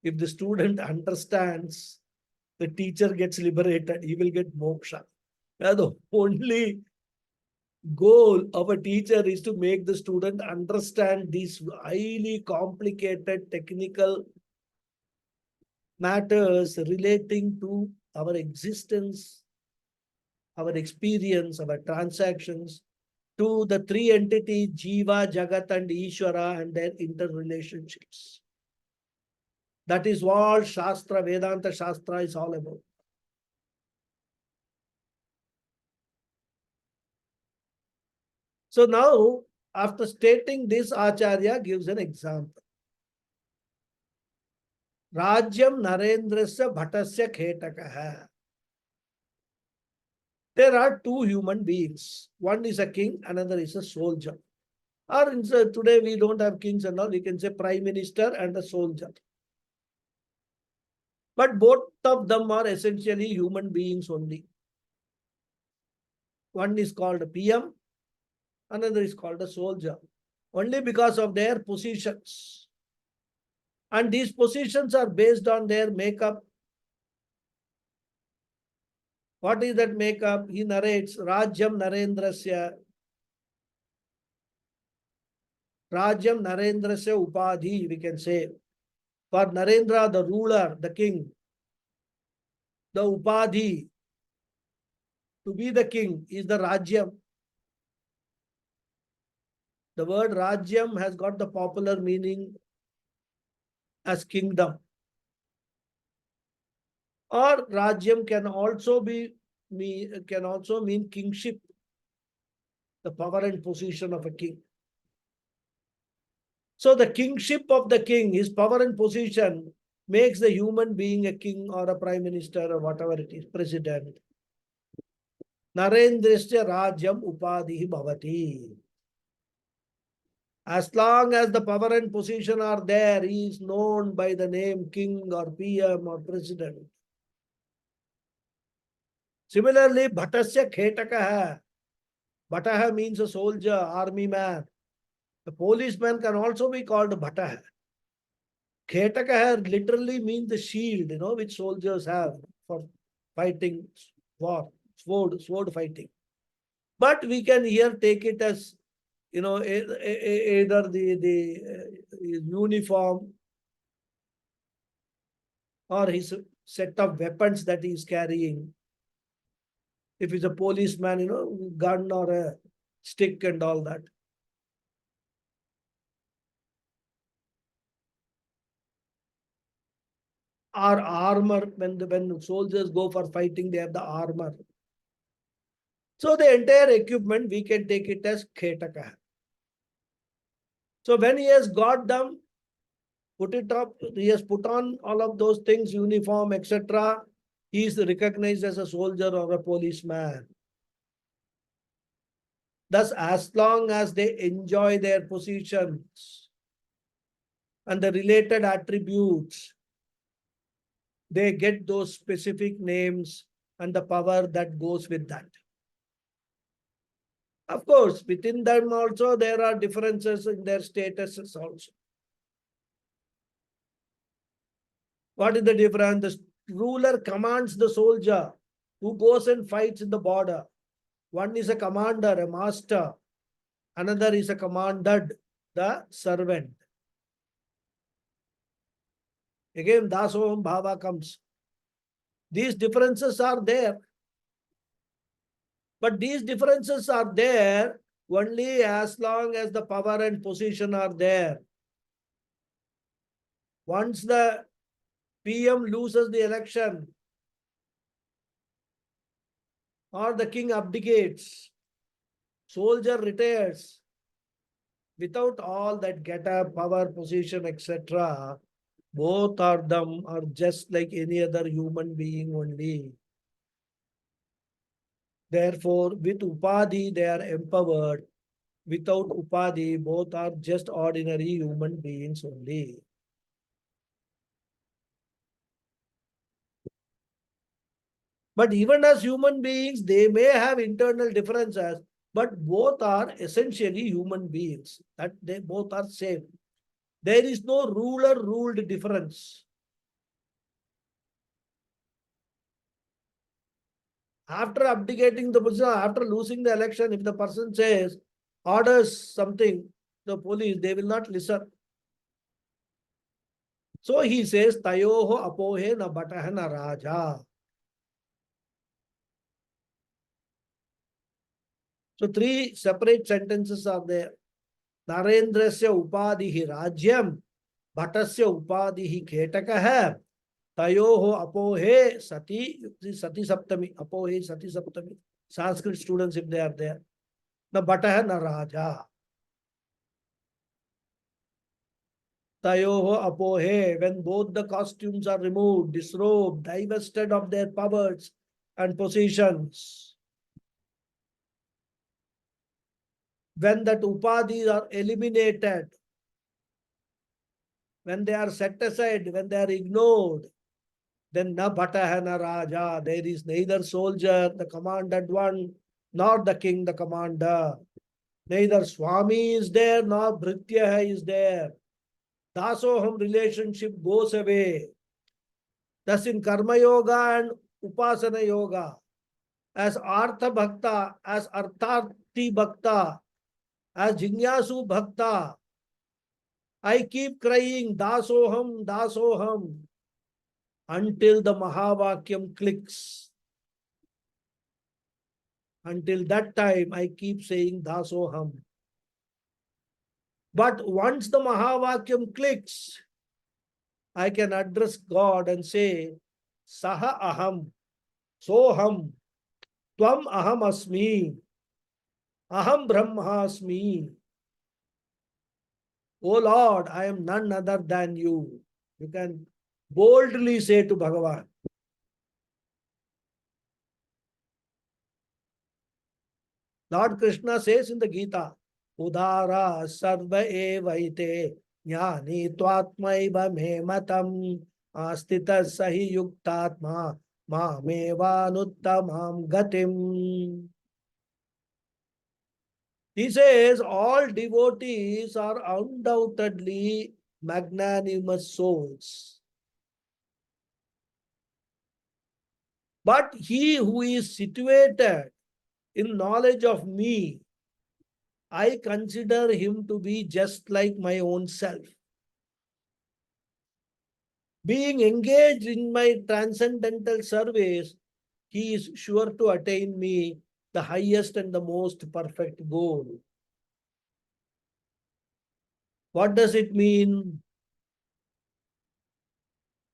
if the student understands, the teacher gets liberated, he will get moksha. The only goal of a teacher is to make the student understand these highly complicated technical matters relating to our existence, our experience, our transactions, to the three entities, Jiva, Jagat, and Ishvara, and their interrelationships. That is what Shastra, Vedanta Shastra is all about. So now, after stating this, Acharya gives an example. Rajyam Narendrasya Bhattasya Khetakaha. There are two human beings. One is a king, another is a soldier. Or today we don't have kings and all, we can say prime minister and a soldier. But both of them are essentially human beings only. One is called a PM, another is called a soldier. Only because of their positions. And these positions are based on their makeup. What is that makeup? He narrates Rajyam Narendrasya. Rajyam Narendrasya Upadhi, we can say. For Narendra, the ruler, the king, the Upadhi, to be the king, is the Rajyam. The word Rajyam has got the popular meaning as kingdom. Or Rajyam can also mean kingship, the power and position of a king. So the kingship of the king, his power and position, makes the human being a king or a prime minister or whatever it is, president. Narendrasya Rajyam Upadhi Bhavati. As long as the power and position are there, he is known by the name king or PM or president. Similarly, Bhattasya Khetakaha. Bhataha means a soldier, army man. The policeman can also be called Bhataha. Khetakaha literally means the shield, which soldiers have for fighting war, sword fighting. But we can here take it as, either the uniform or his set of weapons that he is carrying. If he's a policeman, gun or a stick and all that. Or armor, when soldiers go for fighting, they have the armor. So the entire equipment, we can take it as Khetaka. So when he has got them, put it up, he has put on all of those things, uniform, etc. He is recognized as a soldier or a policeman. Thus, as long as they enjoy their positions and the related attributes, they get those specific names and the power that goes with that. Of course, within them also, there are differences in their statuses also. What is the difference? The ruler commands the soldier who goes and fights in the border. One is a commander, a master. Another is a commanded, the servant. Again, dasoham bhava comes. These differences are there. But these differences are there only as long as the power and position are there. Once the PM loses the election or the king abdicates, soldier retires, without all that get up, power, position, etc., both of them are just like any other human being only. Therefore, with Upadhi, they are empowered. Without Upadhi, both are just ordinary human beings only. But even as human beings, they may have internal differences, but both are essentially human beings. That they both are same. There is no ruler-ruled difference. After abdicating the position, after losing the election, if the person says, orders something, the police, they will not listen. So he says, Tayoho apohe na bataha na raja. So three separate sentences are there. Narendrasya upadhihi rajyam, bhatasya upadhihi ketakaha, tayoho apohe sati, sati saptami, apohe sati saptami. Sanskrit students, if they are there. Na bataha na raja. Tayoho apohe, when both the costumes are removed, disrobed, divested of their powers and positions. When that upadhis are eliminated, when they are set aside, when they are ignored, then na bhataha na raja, there is neither soldier, the commanded one, nor the king, the commander. Neither Swami is there, nor Bhritya is there. Dasoham relationship goes away. Thus in Karma Yoga and Upasana Yoga, as Artha Bhakta, as Artharthi Bhakta, as Jinyasu Bhakta, I keep crying Dasoham, Dasoham until the Mahavakyam clicks. Until that time, I keep saying Dasoham. But once the Mahavakyam clicks, I can address God and say, Saha Aham, Soham, Tvam Aham Asmi, Aham Brahmasmi. Oh Lord, I am none other than you. You can boldly say to Bhagavan. Lord Krishna says in the Gita, Udara sarva evaite jnani tvatmaiva me matam astita sahi yuktatma mamevannuttamam gatim. He says all devotees are undoubtedly magnanimous souls. But he who is situated in knowledge of me, I consider him to be just like my own self. Being engaged in my transcendental service, he is sure to attain me, the highest and the most perfect goal. What does it mean?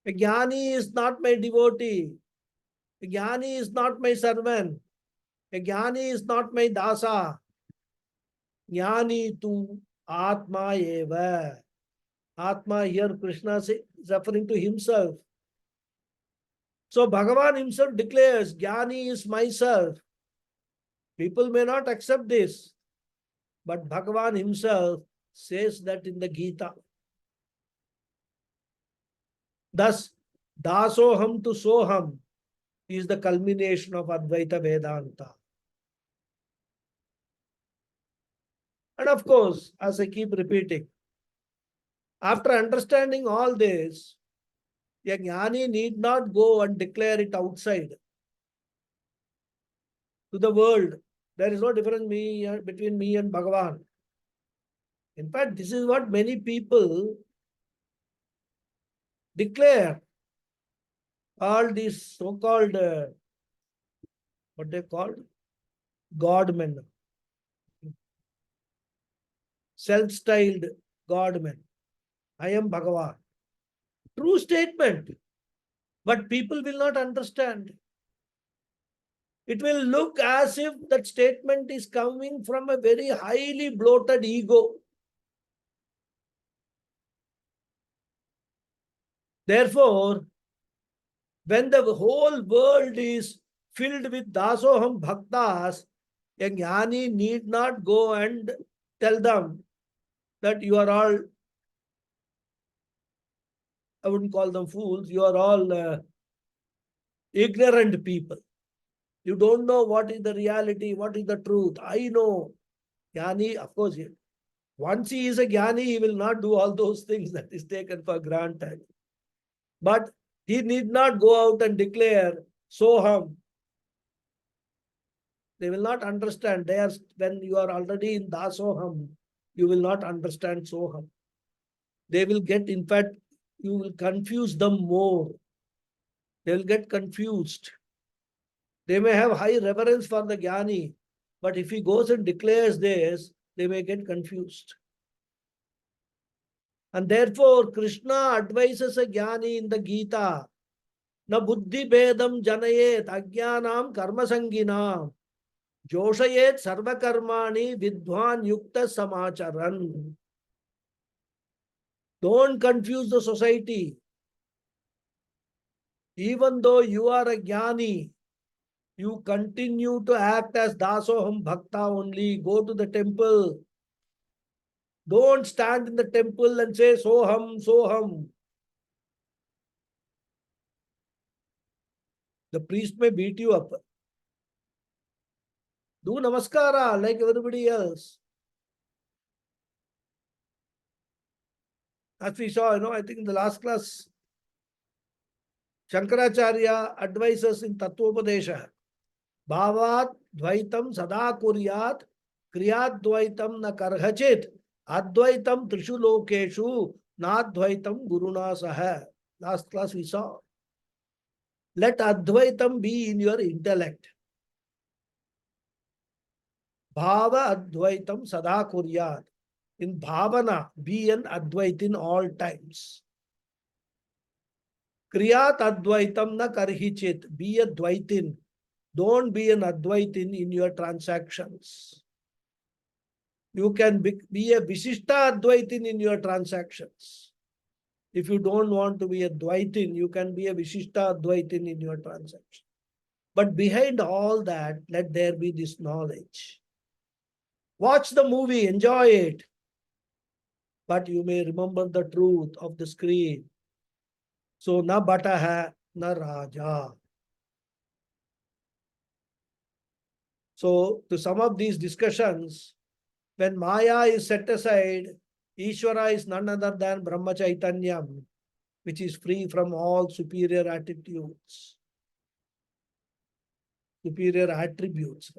A jnani is not my devotee. A jnani is not my servant. A jnani is not my dasa. Jnani tu atma eva. Atma here Krishna is referring to himself. So Bhagavan himself declares, Jnani is myself. People may not accept this, but Bhagavan himself says that in the Gita. Thus, Dasoham to Soham is the culmination of Advaita Vedanta. And of course, as I keep repeating, after understanding all this, a jnani need not go and declare it outside to the world. There is no difference between me and Bhagavan. In fact, this is what many people declare all these so-called, what they called, godmen, self-styled godmen. I am Bhagavan. True statement. But people will not understand. It will look as if that statement is coming from a very highly bloated ego. Therefore, when the whole world is filled with dasoham bhaktas, a jnani need not go and tell them that you are all, I wouldn't call them fools, you are all ignorant people. You don't know what is the reality, what is the truth. I know. Jnani, of course, once he is a jnani, he will not do all those things that is taken for granted. But he need not go out and declare Soham. They will not understand. When you are already in Dasoham, you will not understand Soham. They will get, in fact, you will confuse them more. They will get confused. They may have high reverence for the jnani, but if he goes and declares this, they may get confused. And therefore, Krishna advises a jnani in the Gita, na buddhi bedam janayet ajnanam karma sanginam joshayet sarva karmani vidwan yukta samacharan. Don't confuse the society. Even though you are a jnani, you continue to act as dasoham bhakta only. Go to the temple. Don't stand in the temple and say soham, soham. The priest may beat you up. Do namaskara like everybody else. As we saw, I think in the last class, Shankaracharya advises in Tattvopadesha, Bhavat Dvaitam Sada Kuryat, Kriyat Dvaitam na Karhachit, Advaitam Trishu Lokeshu, Nadvaitam Guruna Saha. Last class we saw. Let Advaitam be in your intellect. Bhava Advaitam Sada Kuryat. In Bhavana, be an Advait in all times. Kriyat Advaitam na Karhichit. Be a Dvaitin. Don't be an Advaitin in your transactions. You can be a Visishta Advaitin in your transactions. If you don't want to be a Dvaitin, you can be a Visishta Advaitin in your transactions. But behind all that, let there be this knowledge. Watch the movie, enjoy it. But you may remember the truth of the screen. So, na bata hai, na raja. So, to sum up these discussions, when Maya is set aside, Ishvara is none other than Brahma Chaitanyam, which is free from all superior attitudes. Superior attributes.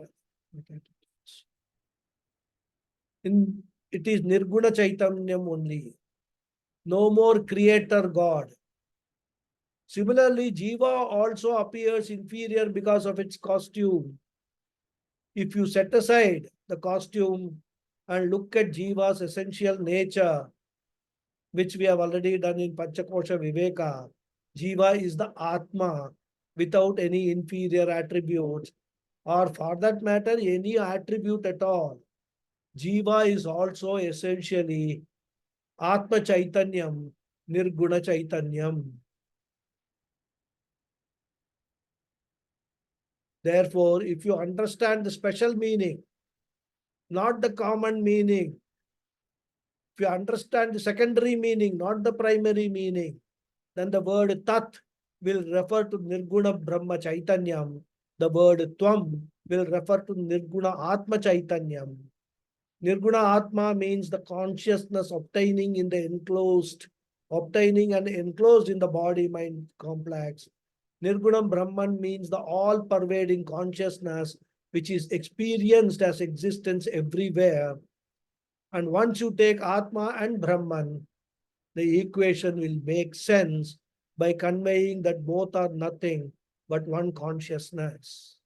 It is Nirguna Chaitanyam only. No more creator God. Similarly, Jiva also appears inferior because of its costume. If you set aside the costume and look at Jiva's essential nature, which we have already done in Panchakosha Viveka, Jiva is the Atma without any inferior attributes, or for that matter, any attribute at all. Jiva is also essentially Atma Chaitanyam, Nirguna Chaitanyam. Therefore, if you understand the special meaning, not the common meaning, if you understand the secondary meaning, not the primary meaning, then the word Tat will refer to Nirguna Brahma Chaitanyam. The word Tvam will refer to Nirguna Atma Chaitanyam. Nirguna Atma means the consciousness obtaining and enclosed in the body-mind complex. Nirgunam Brahman means the all-pervading consciousness which is experienced as existence everywhere. And once you take Atma and Brahman, the equation will make sense by conveying that both are nothing but one consciousness.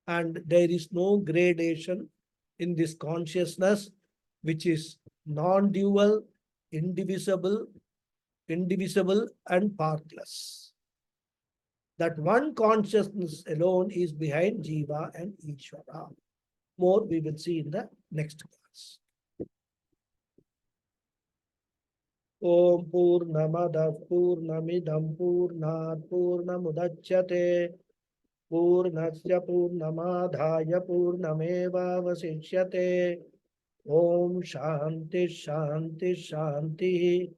And there is no gradation in this consciousness, which is non-dual, indivisible, and parthless. That one consciousness alone is behind Jiva and Ishvara. More we will see in the next class. Om Purnamadav Purnamidam Purnat Purnamudachyate Purnasya Purnamadhaya Purnameva Vasishyate Om Shanti Shanti Shanti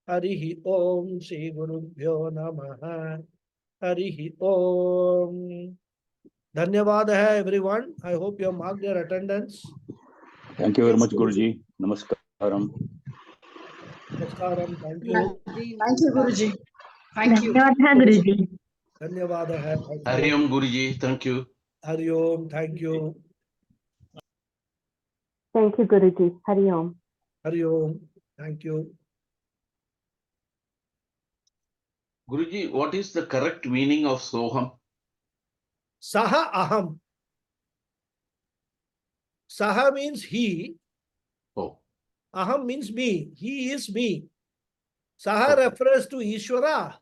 Harihi Om Shri Gurubhyo Namaha Harihi Om. Dhanyavada everyone. I hope you have marked your attendance. Thank you very much, Guruji. Namaskaram. Namaskaram. Thank you. Thank you, Guruji. Thank you. धन्यवादः गुरुजी Dhanyavada. Hari Om Guruji. Thank you. Hari Om. Thank you. Thank you Guruji Hari Om Hari Om. Thank you. Guruji, what is the correct meaning of Soham? Saha Aham. Saha means he. Oh, Aham means me. He is me. Saha Okay. refers to Ishvara.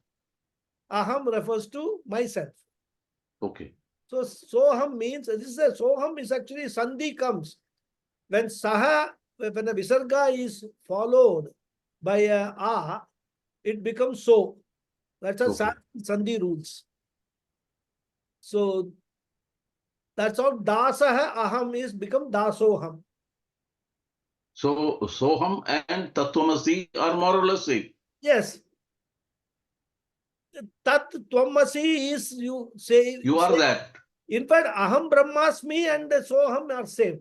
Aham refers to myself. okay. So Soham means, this is a Soham is actually Sandhi comes. When Saha, when a Visarga is followed by a A, it becomes So. That's a Okay. Sandhi rules. So that's how Dasaha Aham is become Dasoham. So Soham and Tattvamasi are more or less same. Yes. Tat Tvamasi is you say. You are say- that. In fact, Aham Brahmasmi and Soham are same.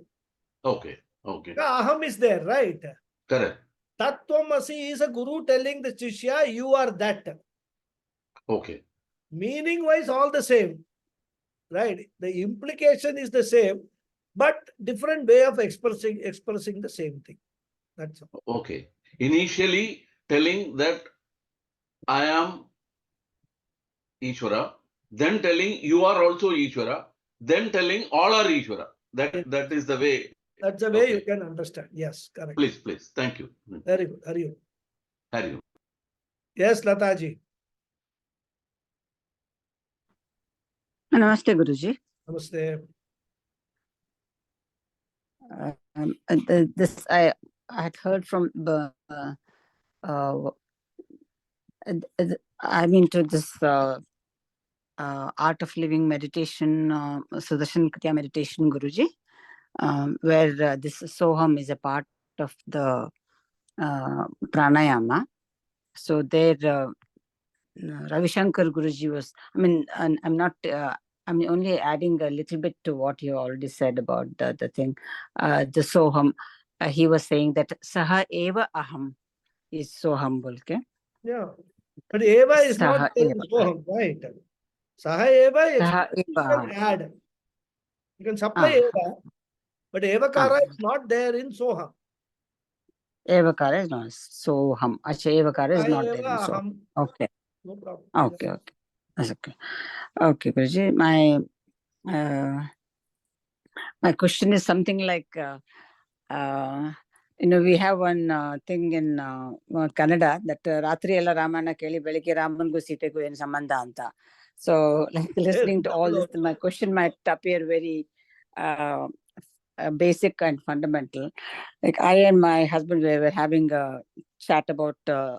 Okay, okay. Aham is there, right? Correct. Tattvamasi is a guru telling the Shishya, you are that. Okay. Meaning wise, all the same. Right? The implication is the same, but different way of expressing the same thing. That's all. Okay. Initially telling that I am Ishvara, then telling you are also Ishvara, then telling all are Ishvara. That is the way. That's the way you Okay. can understand. Yes, correct. Please. Thank you. Very good. Hari Om. Hari Om. Yes, Lataji. Namaste, Guruji. Namaste. This I had heard from the. I'm into this art of living meditation, Sudarshan Kriya meditation, Guruji, where this Soham is a part of the pranayama. So there, Ravi Shankar Guruji was. I mean, and I'm not. I'm only adding a little bit to what you already said about the thing, the Soham. He was saying that Saha Eva Aham is Soham Bolke. Yeah. But Eva is Saha not there in Eva. Soham, right? Saha Eva is Saha you Eva. can add. You can supply Eva, but Evakara is not there in Soham. Evakara is not Soham. Acha, Evakara is not there in Eva Soham. Aham. Okay. No problem. Okay. That's okay. Okay, Guruji. My question is something like, we have one thing in Kannada that Ratri Ella Ramana Keli Beliki Ramangu Siteku in Samanda Anta. So, like listening to all this, my question might appear very basic and fundamental. Like I and my husband, we were having a chat about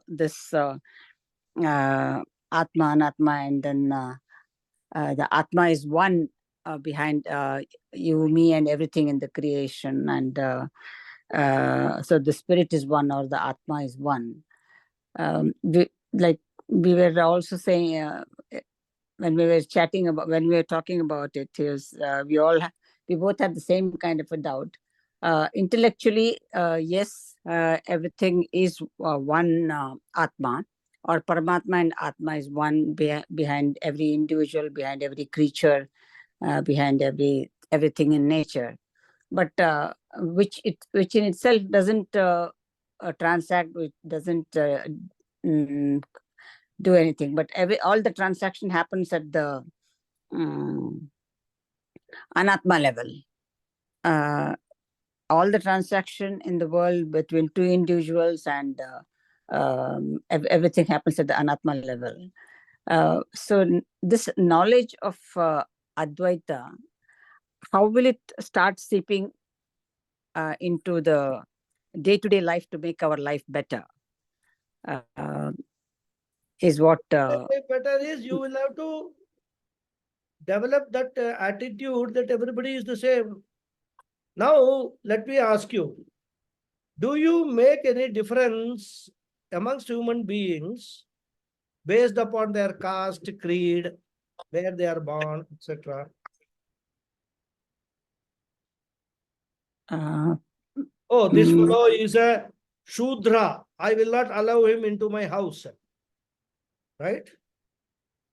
this Atma, Anatma, and then the Atma is one behind you, me, and everything in the creation. And so the spirit is one, or the Atma is one. We were also saying when we were chatting about, when we were talking about it, is we both have the same kind of a doubt. Intellectually, yes, everything is one Atma, or Paramatma and Atma is one behind every individual, behind every creature, behind everything in nature. But which in itself doesn't transact which doesn't do anything, but all the transaction happens at the anatma level. All the transaction in the world between two individuals and everything happens at the anatma level. So this knowledge of Advaita, how will it start seeping into the day-to-day life to make our life better? Is what Better is you will have to develop that attitude that everybody is the same. Now, let me ask you, do you make any difference amongst human beings based upon their caste, creed, where they are born, etc.? Oh, this fellow is a Shudra. I will not allow him into my house. Right?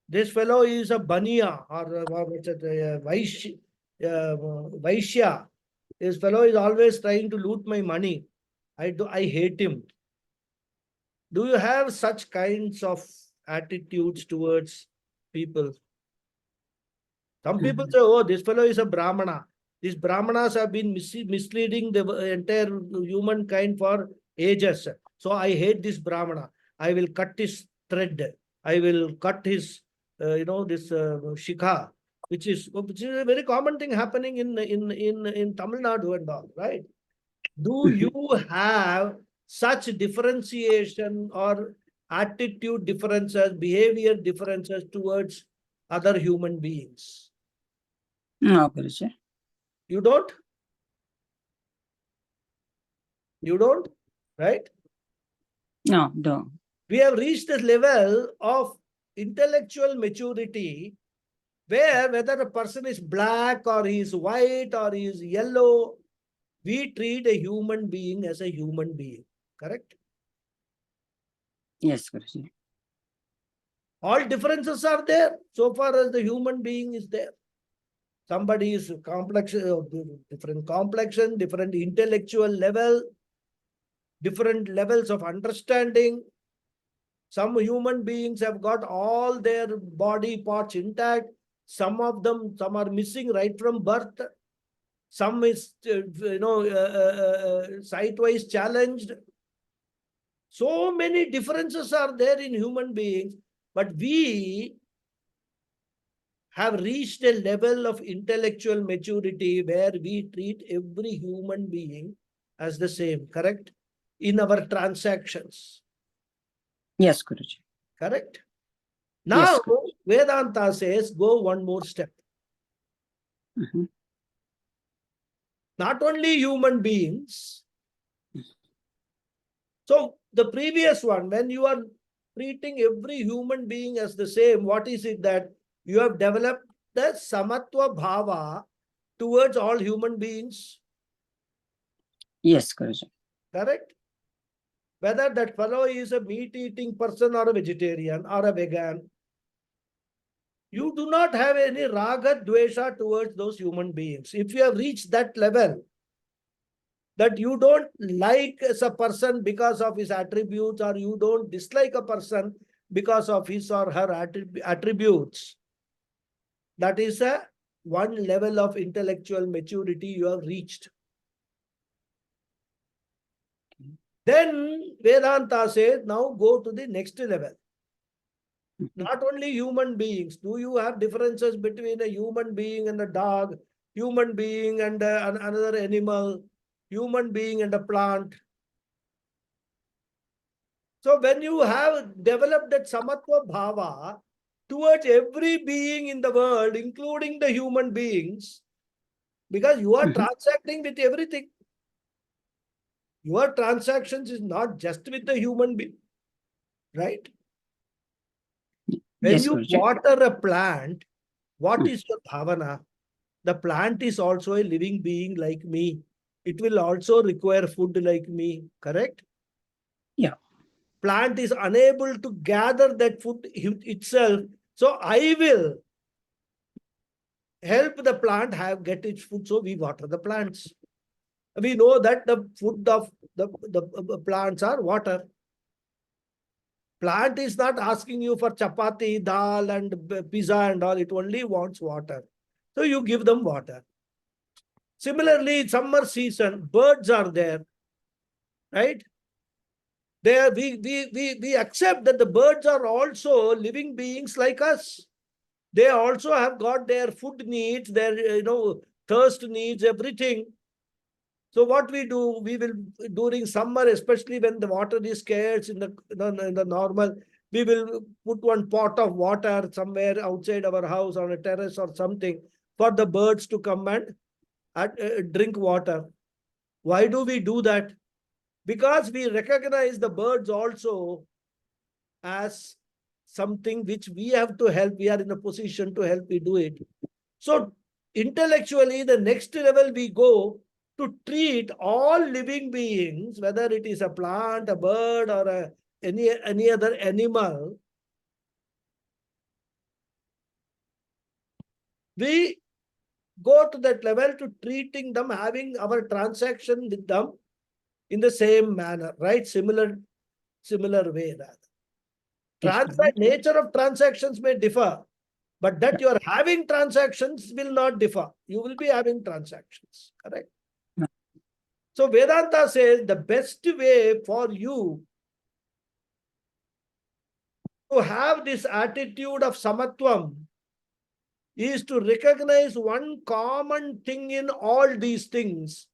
This fellow is a Baniya or what's it, Vaishya. This fellow is always trying to loot my money. I hate him. Do you have such kinds of attitudes towards people? Some people say, oh, this fellow is a Brahmana. These Brahmanas have been misleading the entire humankind for ages. So I hate this Brahmana. I will cut his thread. I will cut his, this shikha, which is a very common thing happening in Tamil Nadu and all, right? Do you have such differentiation or attitude differences, behavior differences towards other human beings? No, Guruji. You don't? You don't? Right? No, no. We have reached a level of intellectual maturity where whether a person is black or he is white or he is yellow, we treat a human being as a human being. Correct? Yes, Guruji. All differences are there so far as the human being is there. Somebody is different complexion, different intellectual level, different levels of understanding. Some human beings have got all their body parts intact. Some are missing right from birth. Some is, sight-wise challenged. So many differences are there in human beings, but we have reached a level of intellectual maturity where we treat every human being as the same, correct? In our transactions. Yes, Guruji. Correct? Now, Yes, Guruji. Vedanta says, go one more step. Not only human beings. So, the previous one, when you are treating every human being as the same, what is it that you have developed the samatva bhava towards all human beings? Yes, Guruji. Correct? Whether that fellow is a meat-eating person or a vegetarian or a vegan, you do not have any raga dvesha towards those human beings. If you have reached that level, that you don't like as a person because of his attributes, or you don't dislike a person because of his or her attributes, that is a one level of intellectual maturity you have reached. Then Vedanta says, now go to the next level. Not only human beings. Do you have differences between a human being and a dog, human being and another animal, human being and a plant? So when you have developed that samatva bhava towards every being in the world, including the human beings, because you are transacting with everything. Your transactions is not just with the human being, right? When Yes, you Guruji. water a plant, what is your bhavana? The plant is also a living being like me. It will also require food like me, correct? Yeah. Plant is unable to gather that food itself. So I will help the plant get its food. So we water the plants. We know that the food of the plants are water. Plant is not asking you for chapati, dal, and pizza and all. It only wants water. So you give them water. Similarly, summer season, birds are there, right? There, we accept that the birds are also living beings like us. They also have got their food needs, their thirst needs, everything. So what we do, we will during summer, especially when the water is scarce in the normal, we will put one pot of water somewhere outside our house on a terrace or something for the birds to come and drink water. Why do we do that? Because we recognize the birds also as something which we have to help. We are in a position to help, we do it. So intellectually, the next level we go to treat all living beings, whether it is a plant, a bird, or any other animal, we go to that level to treating them, having our transaction with them in the same manner, right? Similar way rather. Nature of transactions may differ, but that you are having transactions will not differ. You will be having transactions, correct? So Vedanta says the best way for you to have this attitude of samatvam is to recognize one common thing in all these things,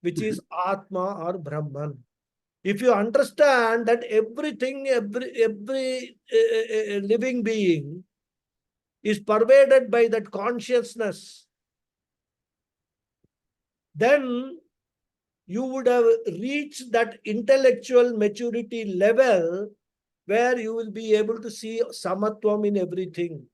which is Atma or Brahman. If you understand that everything, every living being is pervaded by that consciousness, then you would have reached that intellectual maturity level where you will be able to see samatvam in everything.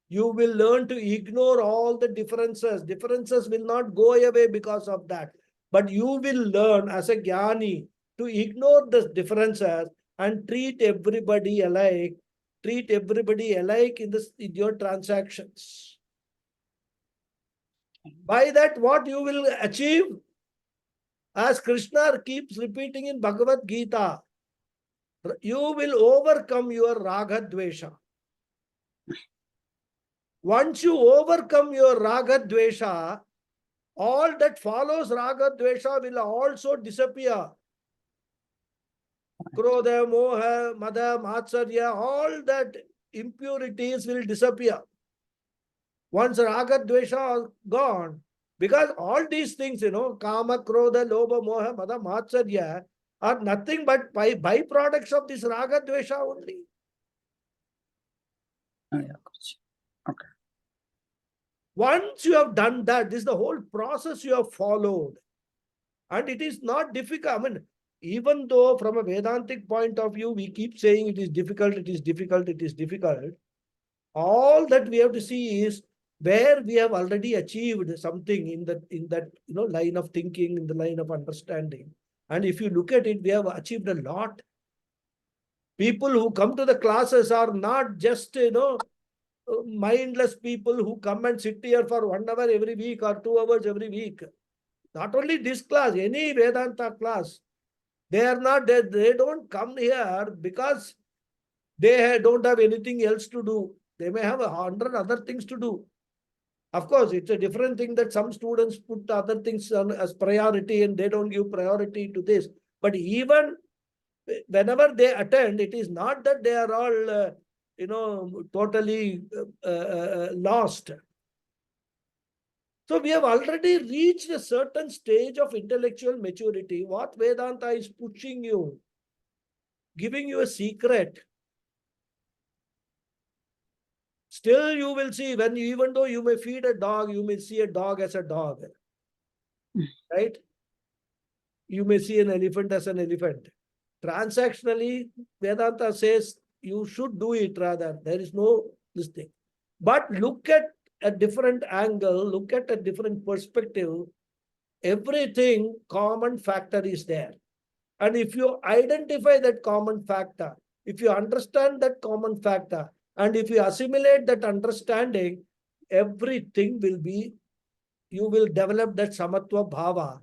You will learn to ignore all the differences. Differences will not go away because of that. But you will learn as a jnani to ignore the differences and treat everybody alike. Treat everybody alike in your transactions. By that, what you will achieve? As Krishna keeps repeating in Bhagavad Gita, you will overcome your raga dvesha. Once you overcome your raga dvesha, all that follows raga dvesha will also disappear. Krodha, moha, mada, matsarya, all that impurities will disappear. Once raga dvesha are gone, because all these things, kama, krodha, lobha, moha, mada, matsarya are nothing but byproducts of this raga dvesha only. Okay. Once you have done that, this is the whole process you have followed. And it is not difficult. I mean, even though from a Vedantic point of view, we keep saying it is difficult, it is difficult, it is difficult. All that we have to see is where we have already achieved something in that line of thinking, in the line of understanding. And if you look at it, we have achieved a lot. People who come to the classes are not just, mindless people who come and sit here for 1 hour every week or 2 hours every week. Not only this class, any Vedanta class. They don't come here because they don't have anything else to do. They may have 100 other things to do. Of course, it's a different thing that some students put other things as priority and they don't give priority to this. But even whenever they attend, it is not that they are all, totally lost. So we have already reached a certain stage of intellectual maturity. What Vedanta is pushing you, giving you a secret. Still, you will see even though you may feed a dog, you may see a dog as a dog. Right? You may see an elephant as an elephant. Transactionally, Vedanta says you should do it rather. There is no this thing. But look at a different angle, look at a different perspective. Everything common factor is there. And if you identify that common factor, if you understand that common factor, and if you assimilate that understanding, everything will be, you will develop that samatva bhava.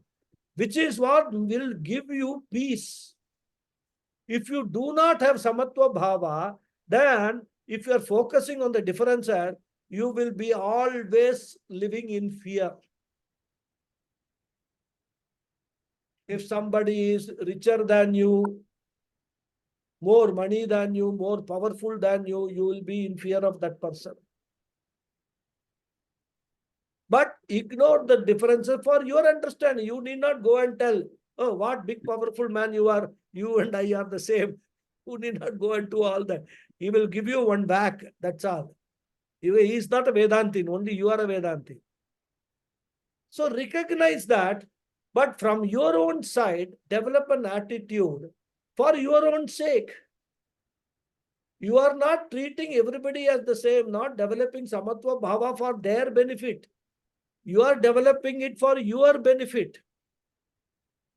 which is what will give you peace. If you do not have samatva bhava, then if you are focusing on the differences, you will be always living in fear. If somebody is richer than you, more money than you, more powerful than you will be in fear of that person. But ignore the differences for your understanding. You need not go and tell, oh, what big powerful man you are. You and I are the same. You need not go and do all that. He will give you one back. That's all. He is not a Vedantin. Only you are a Vedantin. So recognize that. But from your own side, develop an attitude for your own sake. You are not treating everybody as the same, not developing samatva bhava for their benefit. You are developing it for your benefit.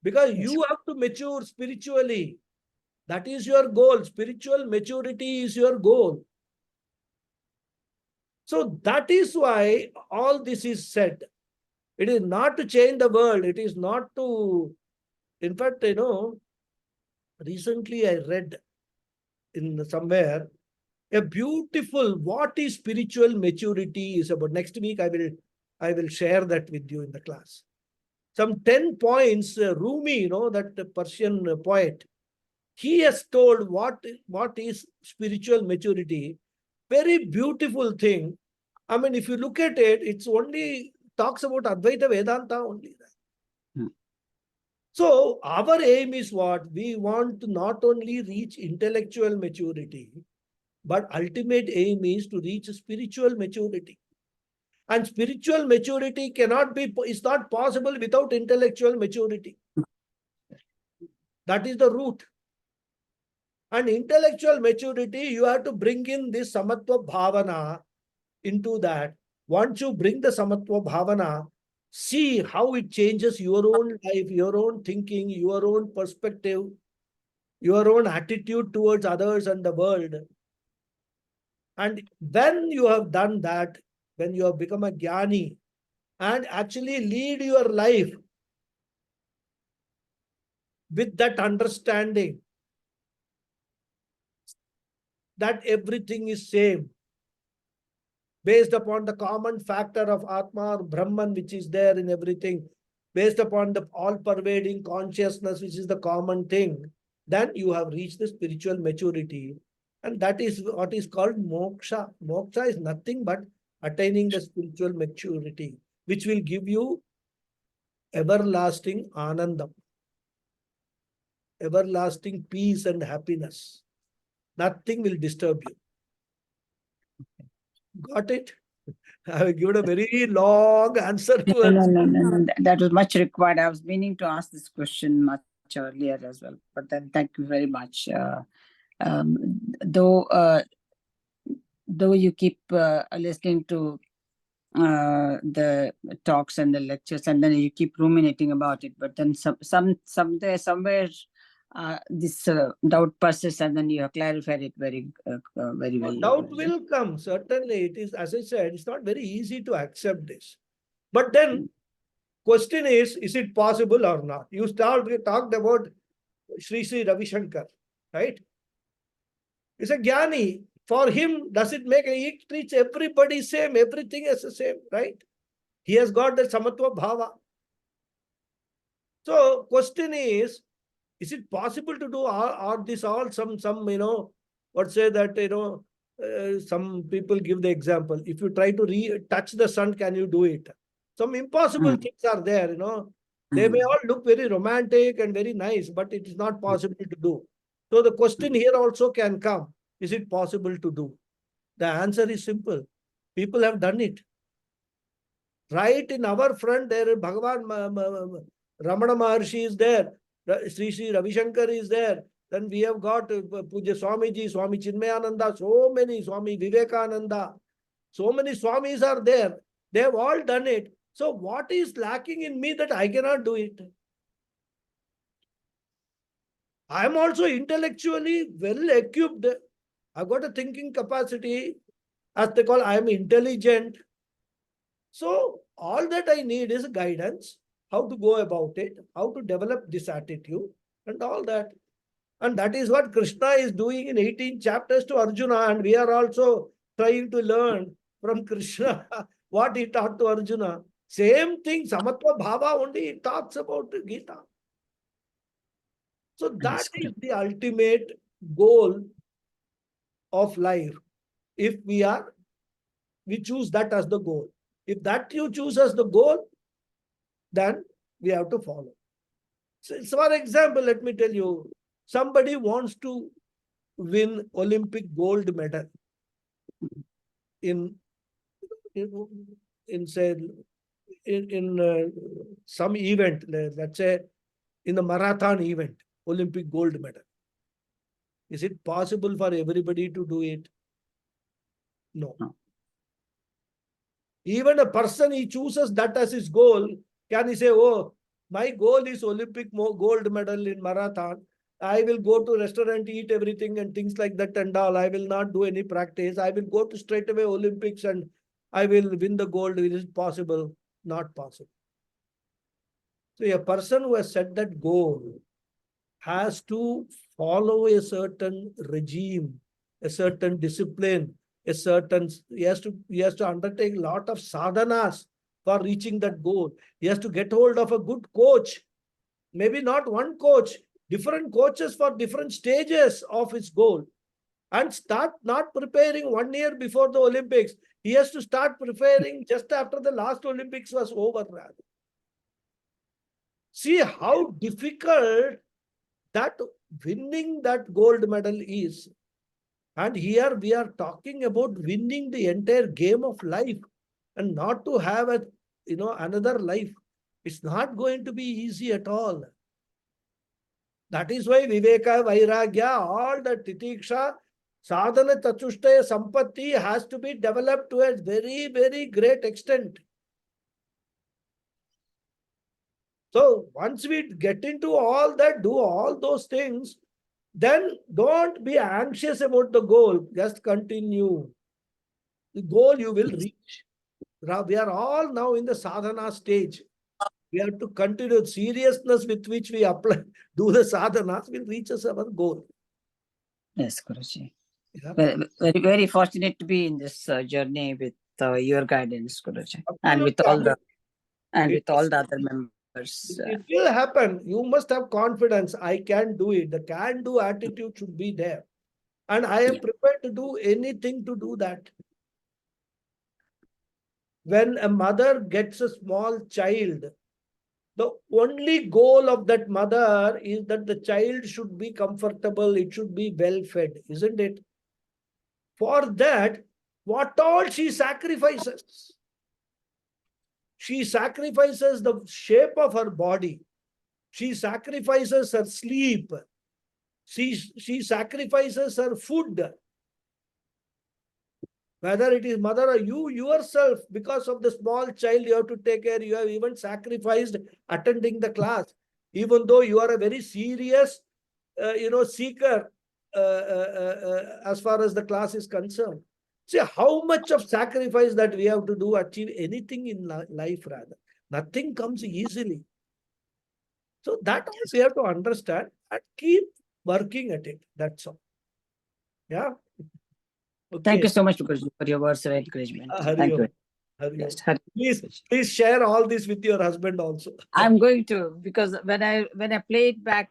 Because you have to mature spiritually. That is your goal. Spiritual maturity is your goal. So that is why all this is said. It is not to change the world. It is not to, in fact, recently I read in somewhere a beautiful what is spiritual maturity is about. Next week I will share that with you in the class. Some 10 points, Rumi, that Persian poet, he has told what is spiritual maturity. Very beautiful thing. I mean, if you look at it, it's only talks about Advaita Vedanta only. So our aim is what? We want to not only reach intellectual maturity, but ultimate aim is to reach spiritual maturity. And spiritual maturity is not possible without intellectual maturity. That is the root. And intellectual maturity, you have to bring in this samatva bhavana into that. Once you bring the samatva bhavana, see how it changes your own life, your own thinking, your own perspective, your own attitude towards others and the world. And when you have done that, when you have become a jnani and actually lead your life with that understanding that everything is same, based upon the common factor of Atma or Brahman, which is there in everything, based upon the all-pervading consciousness, which is the common thing, then you have reached the spiritual maturity. And that is what is called moksha. Moksha is nothing but attaining the spiritual maturity, which will give you everlasting anandam, everlasting peace and happiness. Nothing will disturb you. Got it? I have given a very long answer to it. No. That was much required. I was meaning to ask this question much earlier as well, but then thank you very much. Though you keep listening to the talks and the lectures, and then you keep ruminating about it, but then somewhere this doubt persists, and then you have clarified it very well. Doubt will come. Certainly, it is, as I said, it's not very easy to accept this. But then, question is it possible or not? You talked about Sri Ravi Shankar, right? He's a jnani. For him, does it make he treats everybody same, everything as the same, right? He has got the samatva bhava. So, question is it possible to do all this? Some let's say that some people give the example. If you try to touch the sun, can you do it? Some impossible things are there. They may all look very romantic and very nice, but it is not possible to do. So the question here also can come: is it possible to do? The answer is simple. People have done it. Right in our front, there Bhagavan Ramana Maharshi is there. Sri Ravi Shankar is there. Then we have got Puja Swamiji, Swami Chinmayananda, so many, Swami Vivekananda. So many Swamis are there. They have all done it. So what is lacking in me that I cannot do it? I am also intellectually well equipped. I've got a thinking capacity. As they call, I am intelligent. So all that I need is guidance. how to go about it, how to develop this attitude, and all that. And that is what Krishna is doing in 18 chapters to Arjuna, and we are also trying to learn from Krishna what he taught to Arjuna. Same thing, Samatva Bhava only he talks about the Gita. So that is the ultimate goal of life. If we choose that as the goal. If that you choose as the goal, then we have to follow. So for example, let me tell you, somebody wants to win Olympic gold medal in say in some event, let's say in the marathon event, Olympic gold medal. Is it possible for everybody to do it? No. Even a person, he chooses that as his goal. Can he say, oh, my goal is Olympic gold medal in marathon. I will go to restaurant, eat everything and things like that and all. I will not do any practice. I will go to straight away Olympics and I will win the gold. Is it possible? Not possible. So a person who has set that goal has to follow a certain regime, a certain discipline, he has to undertake a lot of sadhanas for reaching that goal. He has to get hold of a good coach, maybe not one coach, different coaches for different stages of his goal, and start not preparing 1 year before the Olympics. He has to start preparing just after the last Olympics was over. See how difficult that winning that gold medal is. And here we are talking about winning the entire game of life and not to have another life. It's not going to be easy at all. That is why Viveka, Vairagya, all the Titiksha, Sadhana, Chatushtaya, Sampatti has to be developed to a very, very great extent. So once we get into all that, do all those things, then don't be anxious about the goal. Just continue. The goal you will reach. We are all now in the sadhana stage. We have to continue. Seriousness with which we apply, do the sadhanas will reach us our goal. Yes, Guruji. Yeah. Very, very fortunate to be in this journey with your guidance, Guruji, and with all the other members. It will happen. You must have confidence. I can do it. The can-do attitude should be there. And I am prepared to do anything to do that. When a mother gets a small child, the only goal of that mother is that the child should be comfortable, it should be well fed, isn't it? For that, what all she sacrifices? She sacrifices the shape of her body. She sacrifices her sleep. She sacrifices her food. Whether it is mother or you yourself, because of the small child you have to take care, you have even sacrificed attending the class, even though you are a very serious, seeker as far as the class is concerned. See how much of sacrifice that we have to do, achieve anything in life rather. Nothing comes easily. So that we have to understand and keep working at it. That's all. Yeah. Okay. Thank you so much, Guruji, for your words of encouragement. Thank you. Yes. Please share all this with your husband also. I'm going to, because when I play it back,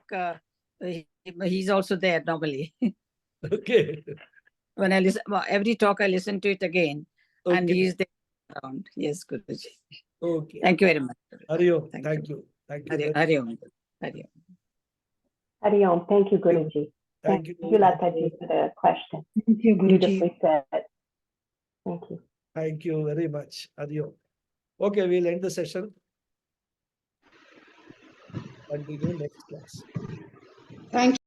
he's also there normally. Okay. When I listen, every talk I listen to it again, and he's there around. Yes, Guruji. Okay. Thank you very much. Hari Om. Thank you. Hari Om. Hari Om. Hari Om. Thank you, Guruji. Thank you, Lataji, for the question. Thank you, Guruji. Beautifully said. Thank you. Thank you very much. Hari Om. Okay, we'll end the session. Continue next class. Thank you.